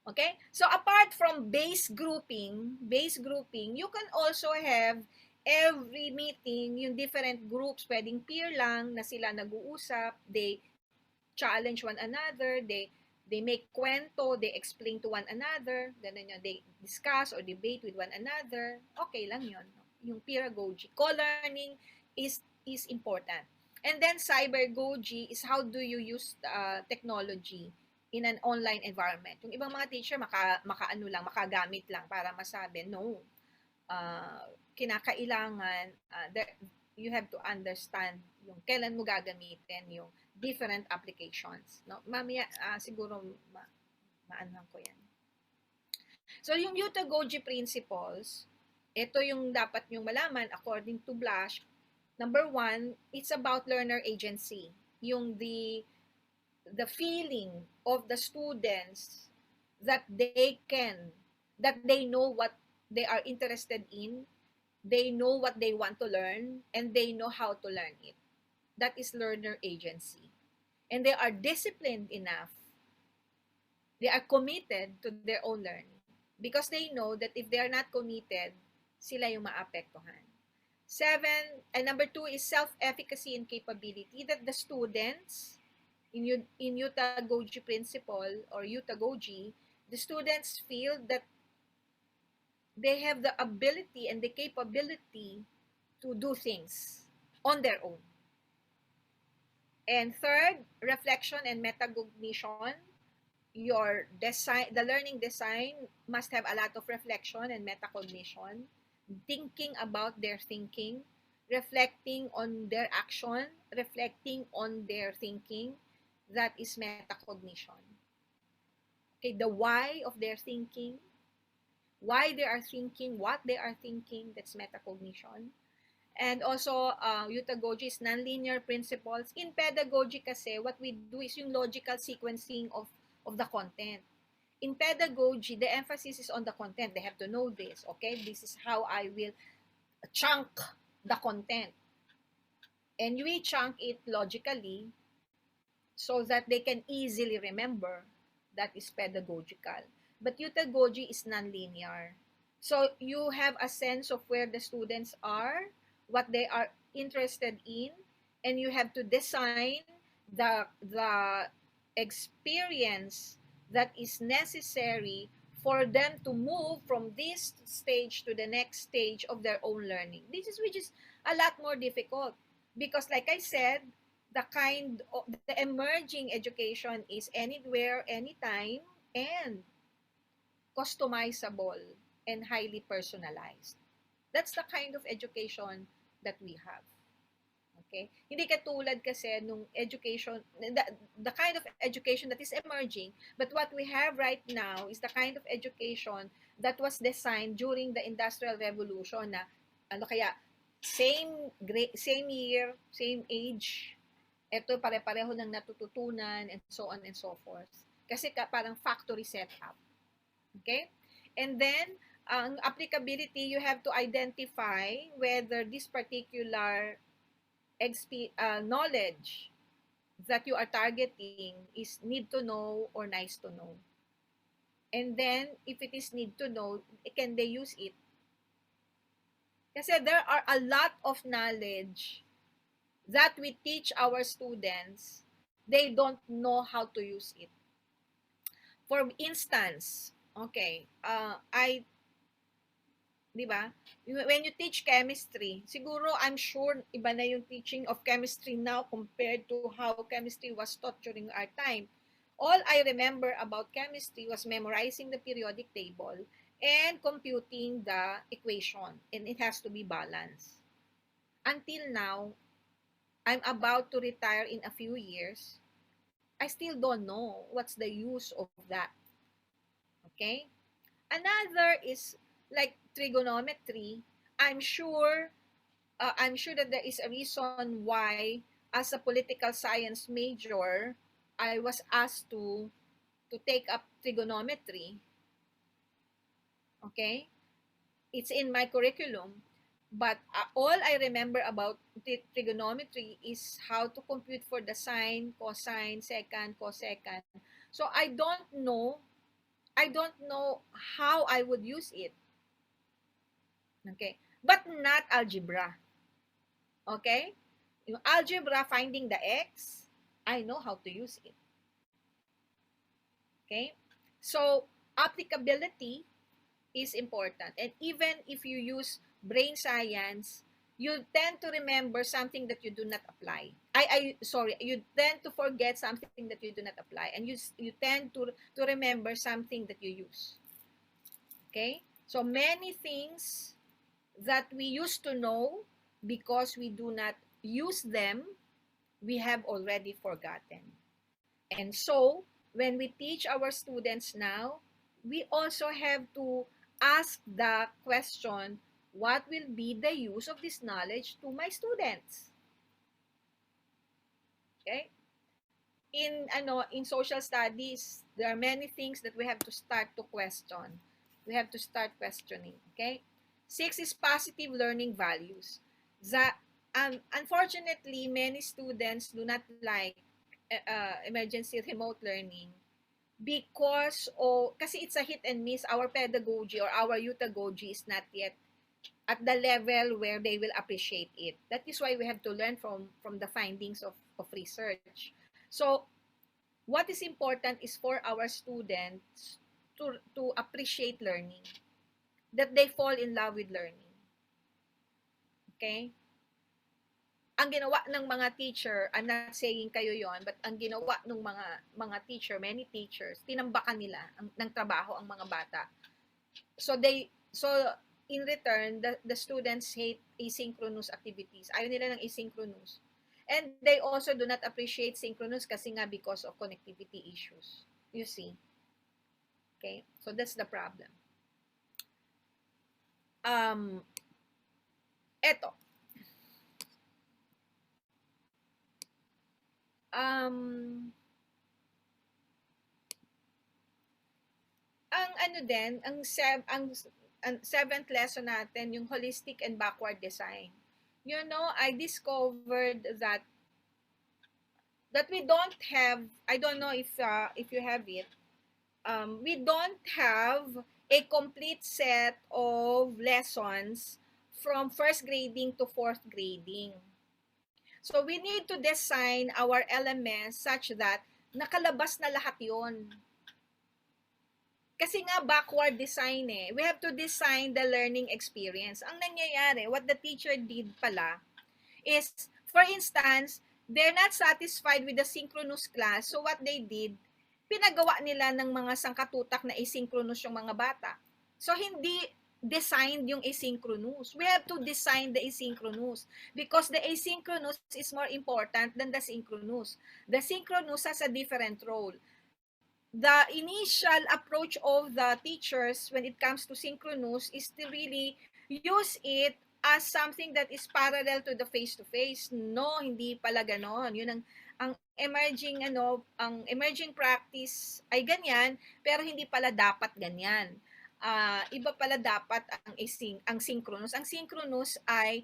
Okay? So, apart from base grouping, you can also have every meeting, yung different groups, pwedeng peer lang na sila nag-uusap, they challenge one another, they make kwento, they explain to one another, ganun yun, they discuss or debate with one another. Okay lang yun. Yung pedagogy. Co-learning is important. And then cybergogy is how do you use technology in an online environment. Yung ibang mga teacher makagamit lang para masabi, no. Kinakailangan you have to understand yung kailan mo gagamitin yung different applications, no? Mamaya siguro maanhan ko yan. So yung Utagogy principles, ito yung dapat nyong malaman according to Blush. Number 1, it's about learner agency. Yung the feeling of the students that they know what they are interested in, they know what they want to learn, and they know how to learn it. That is learner agency. And they are disciplined enough. They are committed to their own learning. Because they know that if they are not committed, sila yung maapektuhan. 7, and number 2 is self-efficacy and capability, that the students, in Utagogy principle or Utagogy, the students feel that they have the ability and the capability to do things on their own. And third, reflection and metacognition, your design, the learning design must have a lot of reflection and metacognition, thinking about their thinking, reflecting on their action, reflecting on their thinking. That is metacognition. Okay, the why of their thinking, why they are thinking, what they are thinking, that's metacognition. And also, Utagogy is nonlinear principles. In pedagogy kasi, what we do is yung logical sequencing of the content. In pedagogy, the emphasis is on the content. They have to know this, okay? This is how I will chunk the content. And we chunk it logically so that they can easily remember. That is pedagogical. But utagogy is nonlinear. So you have a sense of where the students are, what they are interested in, and you have to design the experience that is necessary for them to move from this stage to the next stage of their own learning. This is which is a lot more difficult because, like I said, the emerging education is anywhere, anytime, and customizable and highly personalized. That's the kind of education that we have. Okay? Hindi katulad kasi nung education, the kind of education that is emerging, but what we have right now is the kind of education that was designed during the Industrial Revolution na ano kaya same year, same age, eto pare-pareho ng natututunan and so on and so forth. Kasi parang factory setup. Okay? And then, ang applicability, you have to identify whether this particular knowledge that you are targeting is need to know or nice to know. And then, if it is need to know, can they use it? Kasi there are a lot of knowledge that we teach our students, they don't know how to use it. For instance, okay, di ba? When you teach chemistry, siguro I'm sure iba na yung teaching of chemistry now compared to how chemistry was taught during our time. All I remember about chemistry was memorizing the periodic table and computing the equation, and it has to be balanced. Until now, I'm about to retire in a few years. I still don't know what's the use of that. Okay? Another is like trigonometry. I'm sure that there is a reason why, as a political science major, I was asked to take up trigonometry. Okay? It's in my curriculum. But all I remember about trigonometry is how to compute for the sine, cosine, secant, cosecant. So I don't know how I would use it. Okay? But not algebra. Okay? Yung algebra, finding the x, I know how to use it. Okay? So, applicability is important. And even if you use brain science, you tend to remember something that you do not apply. You tend to forget something that you do not apply. And you tend to remember something that you use. Okay? So, many things that we used to know because we do not use them, we have already forgotten. And so, when we teach our students now, we also have to ask the question, what will be the use of this knowledge to my students? Okay? In social studies, there are many things that we have to start to question. We have to start questioning. Okay? 6 is positive learning values. Unfortunately, many students do not like emergency remote learning because kasi it's a hit and miss. Our pedagogy or our utagogy is not yet at the level where they will appreciate it. That is why we have to learn from the findings of research. So, what is important is for our students to appreciate learning, that they fall in love with learning. Okay? ang ginawa ng mga teacher, I'm not saying kayo yon, but ang ginawa ng mga teacher, many teachers, tinambakan nila ng trabaho ang mga bata. So in return, the students hate asynchronous activities. Ayaw nila ng asynchronous. And they also do not appreciate synchronous kasi nga because of connectivity issues. You see? Okay? So that's the problem. Eto. Ang ano din, ang seventh lesson natin, yung holistic and backward design. You know, I discovered that we don't have, I don't know if you have it, we don't have a complete set of lessons from first grading to fourth grading. So we need to design our LMS such that nakalabas na lahat yon. Kasi nga backward design eh. We have to design the learning experience. Ang nangyayari, what the teacher did pala is, for instance, they're not satisfied with the synchronous class. So what they did, pinagawa nila ng mga sangkatutak na asynchronous yung mga bata. So hindi designed yung asynchronous. We have to design the asynchronous because the asynchronous is more important than the synchronous. The synchronous has a different role. The initial approach of the teachers when it comes to synchronous is to really use it as something that is parallel to the face-to-face. No, hindi pala ganon. Yun ang emerging practice ay ganyan, pero hindi pala dapat ganyan. Iba pala dapat ang synchronous. Ang synchronous ay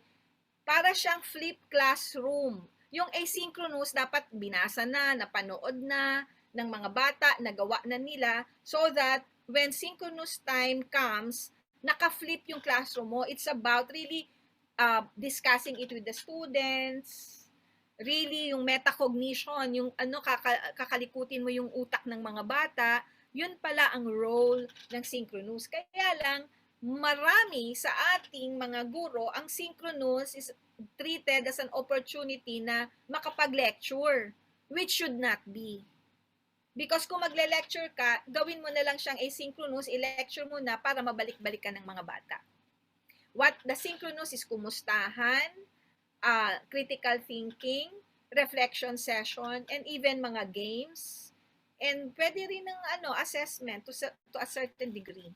para siyang flip classroom. Yung asynchronous dapat binasa na, napanood na ng mga bata, nagawa na nila so that when synchronous time comes, naka-flip yung classroom mo. It's about really discussing it with the students, really yung metacognition, yung kakalikutin mo yung utak ng mga bata, yun pala ang role ng synchronous. Kaya lang, marami sa ating mga guro, ang synchronous is treated as an opportunity na makapag-lecture, which should not be. Because kung magle-lecture ka, gawin mo na lang siyang asynchronous, i-lecture mo na para mabalik-balikan ng mga bata. What the synchronous is kumustahan, critical thinking, reflection session, and even mga games. And pwede rin ng assessment to a certain degree.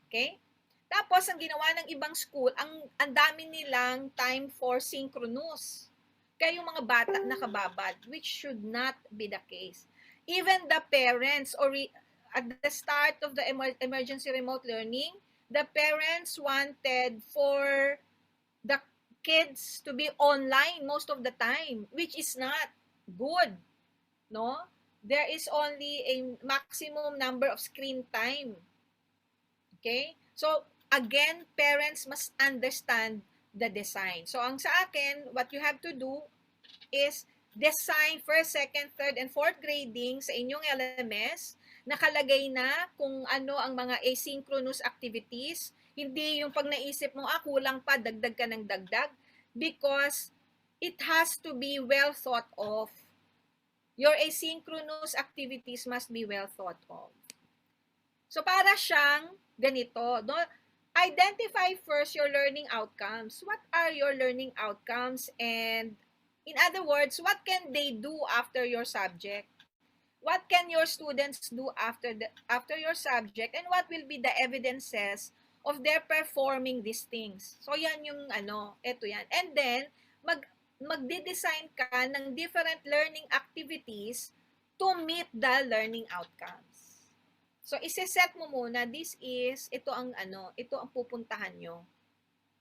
Okay? Tapos, ang ginawa ng ibang school, ang dami nilang time for synchronous. Kaya yung mga bata nakababad, which should not be the case. Even the parents, at the start of the emergency remote learning, the parents wanted for the kids to be online most of the time, which is not good. No? There is only a maximum number of screen time. Okay? So, again, parents must understand the design. So, ang sa akin, what you have to do is design first, second, third, and fourth grading sa inyong LMS. Nakalagay na kung ano ang mga asynchronous activities. Hindi yung pag naisip mo, kulang pa, dagdag ka ng dagdag. Because it has to be well thought of. Your asynchronous activities must be well thought of. So, para siyang ganito, no? Identify first your learning outcomes. What are your learning outcomes? And in other words, what can they do after your subject? What can your students do after your subject? And what will be the evidences of their performing these things? So, yan yung ito yan. And then, magde-design ka ng different learning activities to meet the learning outcomes. So, ise-set mo muna, ito ang pupuntahan nyo.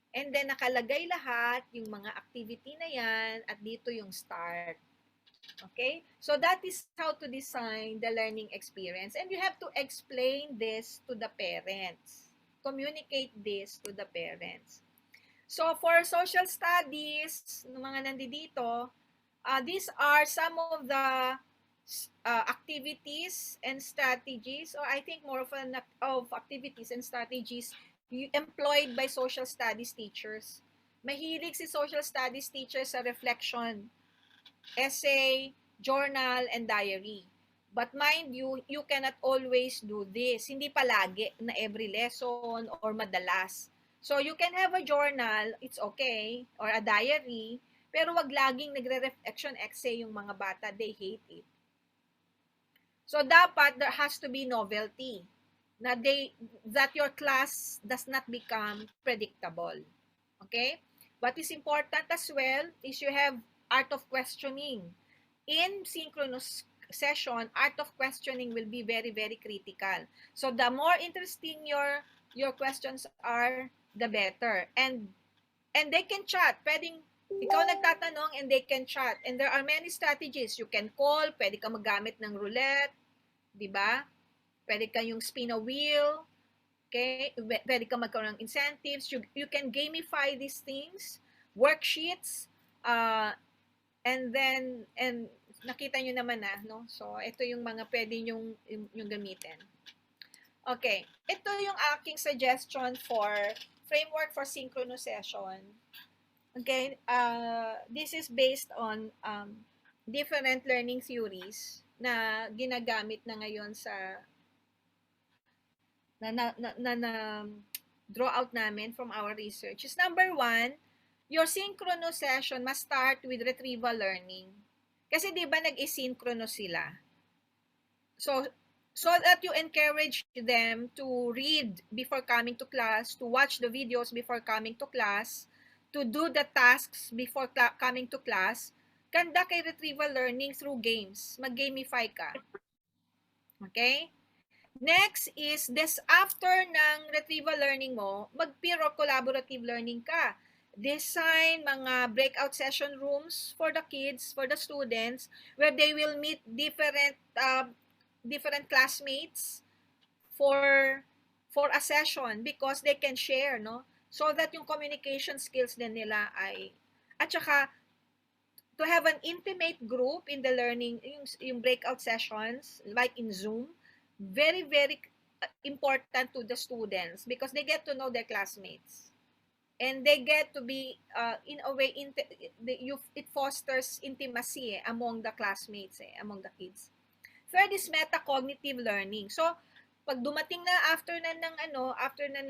And then, nakalagay lahat, yung mga activity na yan, at dito yung start. Okay? So, that is how to design the learning experience. And you have to explain this to the parents. Communicate this to the parents. So, for social studies, ng mga nandito, these are some of the activities and strategies, or I think more of activities and strategies employed by social studies teachers. Mahilig si social studies teacher sa reflection, essay, journal, and diary. But mind you, you cannot always do this. Hindi palagi na every lesson or madalas. So you can have a journal, it's okay, or a diary, pero wag laging nagre-reflection essay yung mga bata, they hate it. So dapat there has to be novelty na that your class does not become predictable. Okay? What is important as well is you have art of questioning. In synchronous session, art of questioning will be very, very critical. So the more interesting your questions are, the better. And they can chat. Pwedeng ikaw nagtatanong and they can chat. And there are many strategies. You can call, pwede ka maggamit ng roulette, di ba? Pwede kayong spin a wheel, okay? Pwede ka magkaroon ng incentives. You can gamify these things, worksheets, and nakita nyo naman no? So, ito yung mga pwede yung gamitin. Okay, ito yung aking suggestion for framework for synchronous session. Okay, this is based on different learning theories na ginagamit na ngayon sa draw out namin from our research. Is number 1, your synchronous session must start with retrieval learning. Kasi di ba nag-asynchronous sila? So that you encourage them to read before coming to class, to watch the videos before coming to class, to do the tasks before coming to class, conduct a retrieval learning through games. Mag-gamify ka. Okay? Next is, this after ng retrieval learning mo, mag-peer or collaborative learning ka. Design mga breakout session rooms for the kids, for the students, where they will meet different classmates for a session because they can share, no? So that yung communication skills din nila ay, at saka to have an intimate group in the learning, yung breakout sessions, like in Zoom, very, very important to the students because they get to know their classmates. And they get to be, in a way, it fosters intimacy among the classmates, among the kids. Third is metacognitive learning. So, pag dumating na after na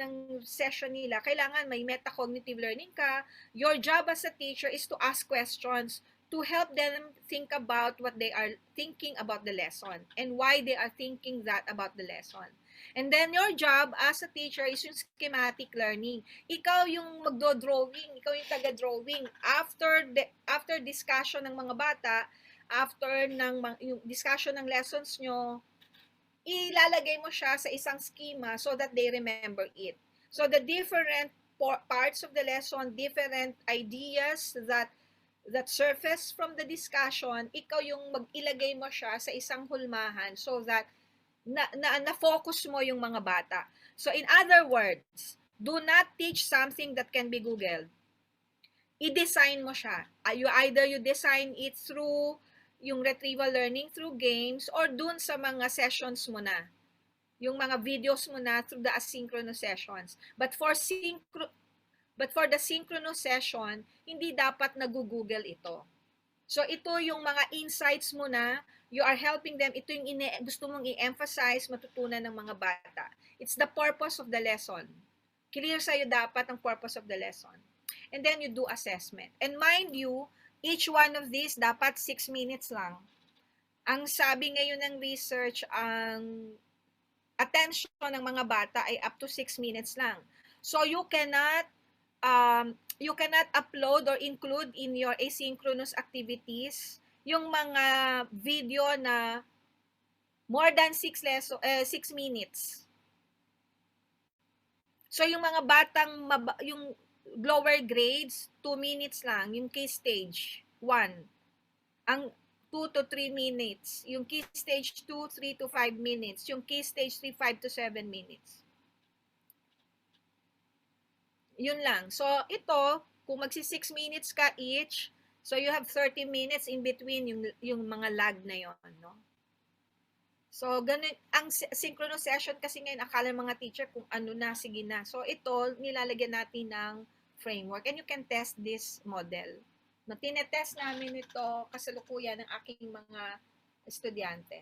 ng session nila, kailangan may metacognitive learning ka. Your job as a teacher is to ask questions to help them think about what they are thinking about the lesson and why they are thinking that about the lesson. And then your job as a teacher is yung schematic learning. Ikaw yung magdo-drawing, ikaw yung taga-drawing. After discussion ng mga bata, after yung discussion ng lessons nyo, ilalagay mo siya sa isang schema so that they remember it. So the different parts of the lesson, different ideas that surface from the discussion, ikaw yung mag-ilagay mo siya sa isang hulmahan so that na-focus mo yung mga bata. So in other words, do not teach something that can be Googled. I-design mo siya. Either you design it through yung retrieval learning through games or dun sa mga sessions mo na. Yung mga videos mo na through the asynchronous sessions. But for the synchronous session, hindi dapat nag-google ito. So ito yung mga insights mo na, you are helping them, ito yung gusto mong i-emphasize, matutunan ng mga bata. It's the purpose of the lesson. Clear sa'yo dapat ang purpose of the lesson. And then you do assessment. And mind you, each one of these dapat 6 minutes lang. Ang sabi ngayon ng research, ang attention ng mga bata ay up to 6 minutes lang. So you cannot upload or include in your asynchronous activities yung mga video na more than 6 minutes. So yung mga batang yung lower grades, 2 minutes lang, yung key stage 1. Ang 2 to 3 minutes, yung key stage 2, 3 to 5 minutes, yung key stage 3, 5 to 7 minutes. Yun lang. So, ito, kung magsi 6 minutes ka each, so you have 30 minutes in between yung mga lag na yon, no? So, ganun, ang synchronous session kasi ngayon, akala ng mga teacher kung ano na, sige na. So, ito, nilalagyan natin ng framework, and you can test this model. No, tinetest namin ito kasalukuyan ng aking mga estudyante.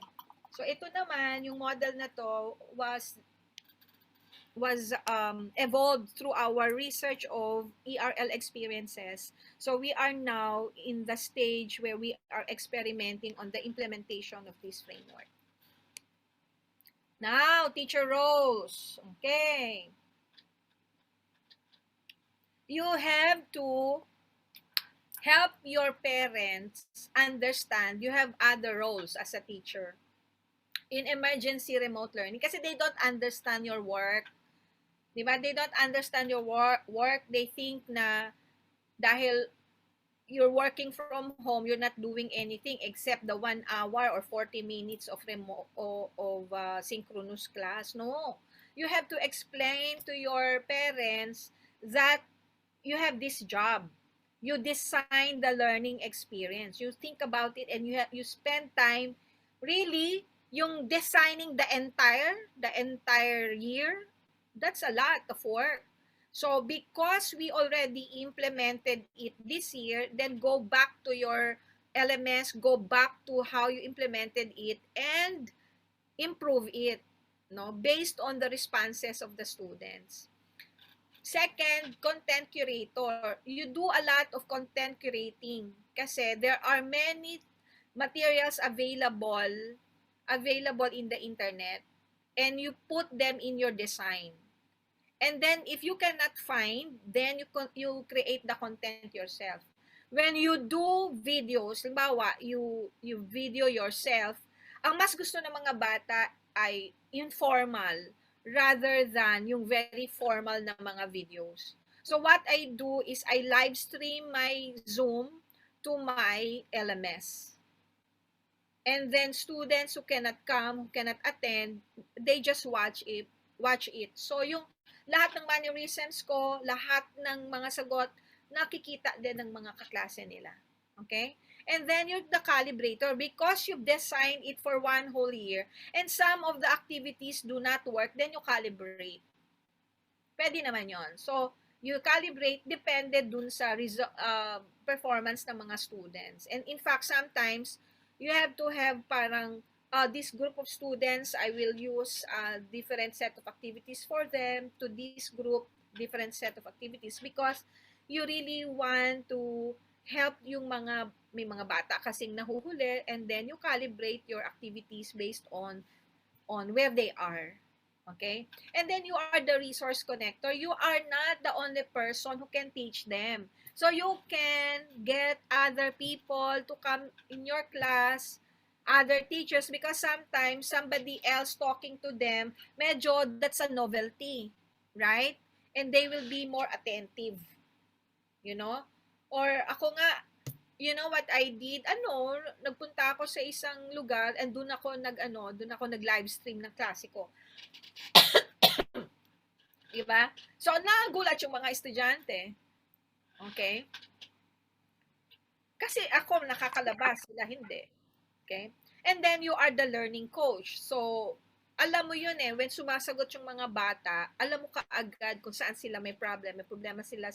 So ito naman, yung model na to was evolved through our research of ERL experiences. So we are now in the stage where we are experimenting on the implementation of this framework. Now, teacher roles. Okay. You have to help your parents understand you have other roles as a teacher in emergency remote learning kasi they don't understand your work. Diba? They don't understand your work. They think na dahil you're working from home, you're not doing anything except the 1 hour or 40 minutes of remote of synchronous class. No. You have to explain to your parents that you have this job. You design the learning experience. You think about it and you spend time really yung designing the entire year. That's a lot of work. So because we already implemented it this year, then go back to your LMS, go back to how you implemented it and improve it, no, based on the responses of the students. Second, content curator. You do a lot of content curating kasi there are many materials available in the internet and you put them in your design. And then if you cannot find, then you create the content yourself. When you do videos, halimbawa, you video yourself, ang mas gusto ng mga bata ay informal rather than yung very formal na mga videos. So what I do is I live stream my Zoom to my LMS. And then students who cannot come, who cannot attend, they just watch it. So yung lahat ng mannerisms ko, lahat ng mga sagot, nakikita din ng mga kaklase nila. Okay? And then you're the calibrator because you've designed it for 1 whole year and some of the activities do not work, then you calibrate. Pwede naman yon. So, you calibrate depende dun sa performance ng mga students. And in fact, sometimes, you have to have parang this group of students, I will use a different set of activities for them, to this group, different set of activities because you really want to help yung may mga bata kasing nahuhuli and then you calibrate your activities based on where they are. Okay? And then you are the resource connector. You are not the only person who can teach them. So you can get other people to come in your class, other teachers, because sometimes somebody else talking to them, medyo that's a novelty, right? And they will be more attentive, you know? Or ako nga, you know what I did? Nagpunta ako sa isang lugar and doon ako nag-live stream ng klase ko. Diba? So, nagulat yung mga estudyante. Okay? Kasi ako nakakalabas, sila hindi. Okay? And then, you are the learning coach. So, alam mo yun when sumasagot yung mga bata, alam mo kaagad kung saan sila may problem. May problema sila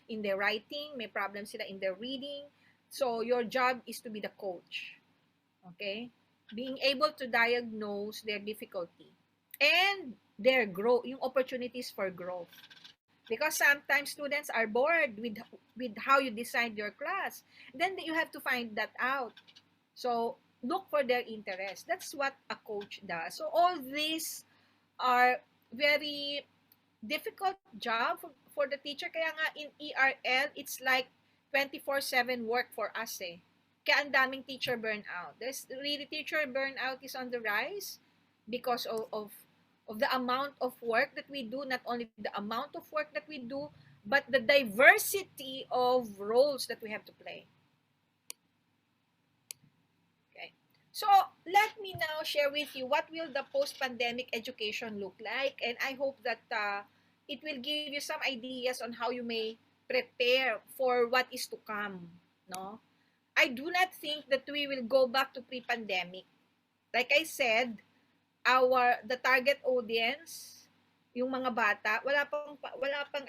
in their writing, may problem sila in their reading. So, your job is to be the coach. Okay? Being able to diagnose their difficulty. And their growth, yung opportunities for growth. Because sometimes students are bored with how you designed your class. Then you have to find that out. So, look for their interest. That's what a coach does. So, all these are very difficult job for the teacher. Kaya nga in ERL, it's like 24/7 work for us Kaya ang daming teacher burnout. There's really teacher burnout is on the rise because of the amount of work that we do, not only the amount of work that we do, but the diversity of roles that we have to play. Okay. So, let me now share with you what will the post-pandemic education look like, and I hope that it will give you some ideas on how you may prepare for what is to come, no? I do not think that we will go back to pre-pandemic. Like I said, the target audience yung mga bata, wala pang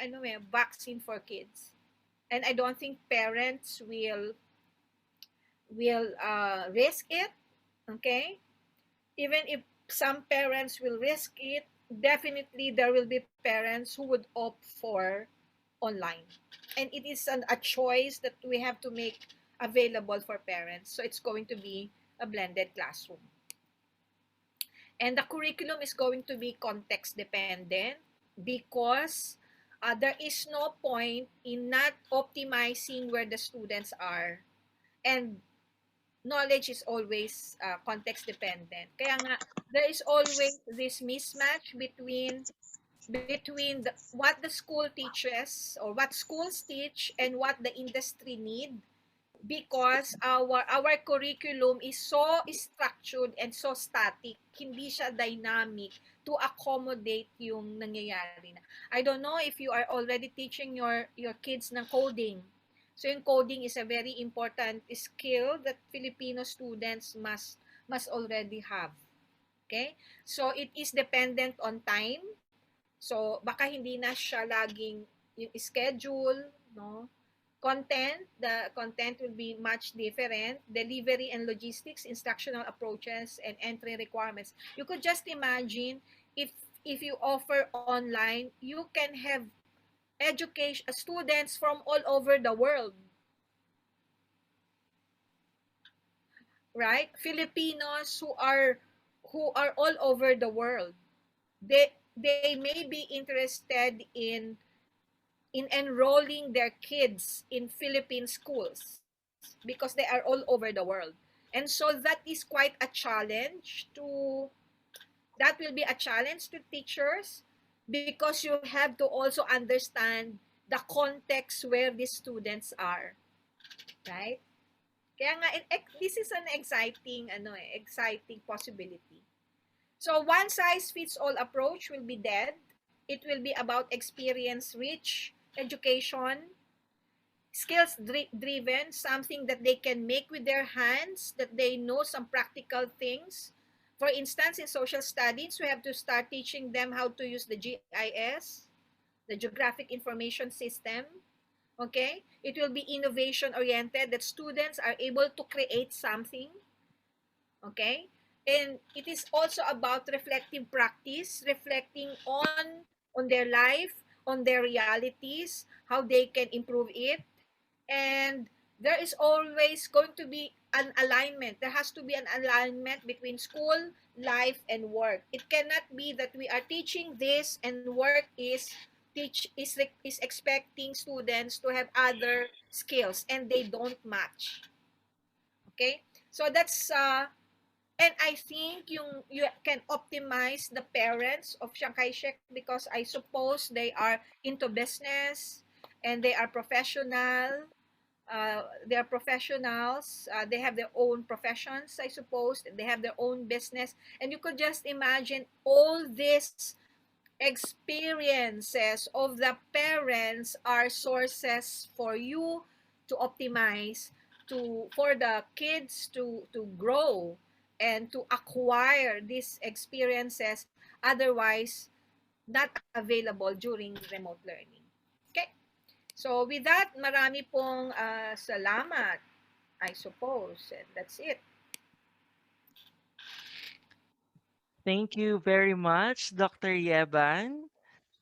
vaccine for kids. And I don't think parents will risk it, okay? Even if some parents will risk it, definitely there will be parents who would opt for online. And it is a choice that we have to make available for parents. So it's going to be a blended classroom. And the curriculum is going to be context dependent because there is no point in not optimizing where the students are. And knowledge is always context dependent. Kaya nga, there is always this mismatch between what the school teaches or what schools teach and what the industry need, because our curriculum is so structured and so static, hindi siya dynamic to accommodate yung nangyayari na. I don't know if you are already teaching your kids ng coding. So yung coding is a very important skill that Filipino students must already have. Okay? So it is dependent on time. So baka hindi na siya laging yung schedule, no? The content will be much different. Delivery and logistics, instructional approaches, and entry requirements. You could just imagine if you offer online, you can have education students from all over the world, right? Filipinos who are all over the world. They may be interested in enrolling their kids in Philippine schools because they are all over the world. And so that is quite a challenge to that will be a challenge to teachers because you have to also understand the context where the students are, right? Kaya nga this is an exciting possibility. So one size fits all approach will be dead. It will be about experience rich education, skills driven, something that they can make with their hands, that they know some practical things. For instance, in social studies, we have to start teaching them how to use the GIS, the Geographic Information System. Okay? It will be innovation oriented, that students are able to create something. Okay? And it is also about reflective practice, reflecting on their life, on their realities, how they can improve it. And there is always going to be an alignment. There has to be an alignment between school, life, and work. It cannot be that we are teaching this and work is expecting students to have other skills and they don't match. Okay? So that's and I think you can optimize the parents of Chiang Kai-shek because I suppose they are into business and they are professional. They are professionals. They have their own professions, I suppose. They have their own business. And you could just imagine all these experiences of the parents are sources for you to optimize, for the kids to grow and to acquire these experiences, otherwise not available during remote learning. Okay? So with that, marami pong salamat, I suppose. And that's it. Thank you very much, Dr. Yeban.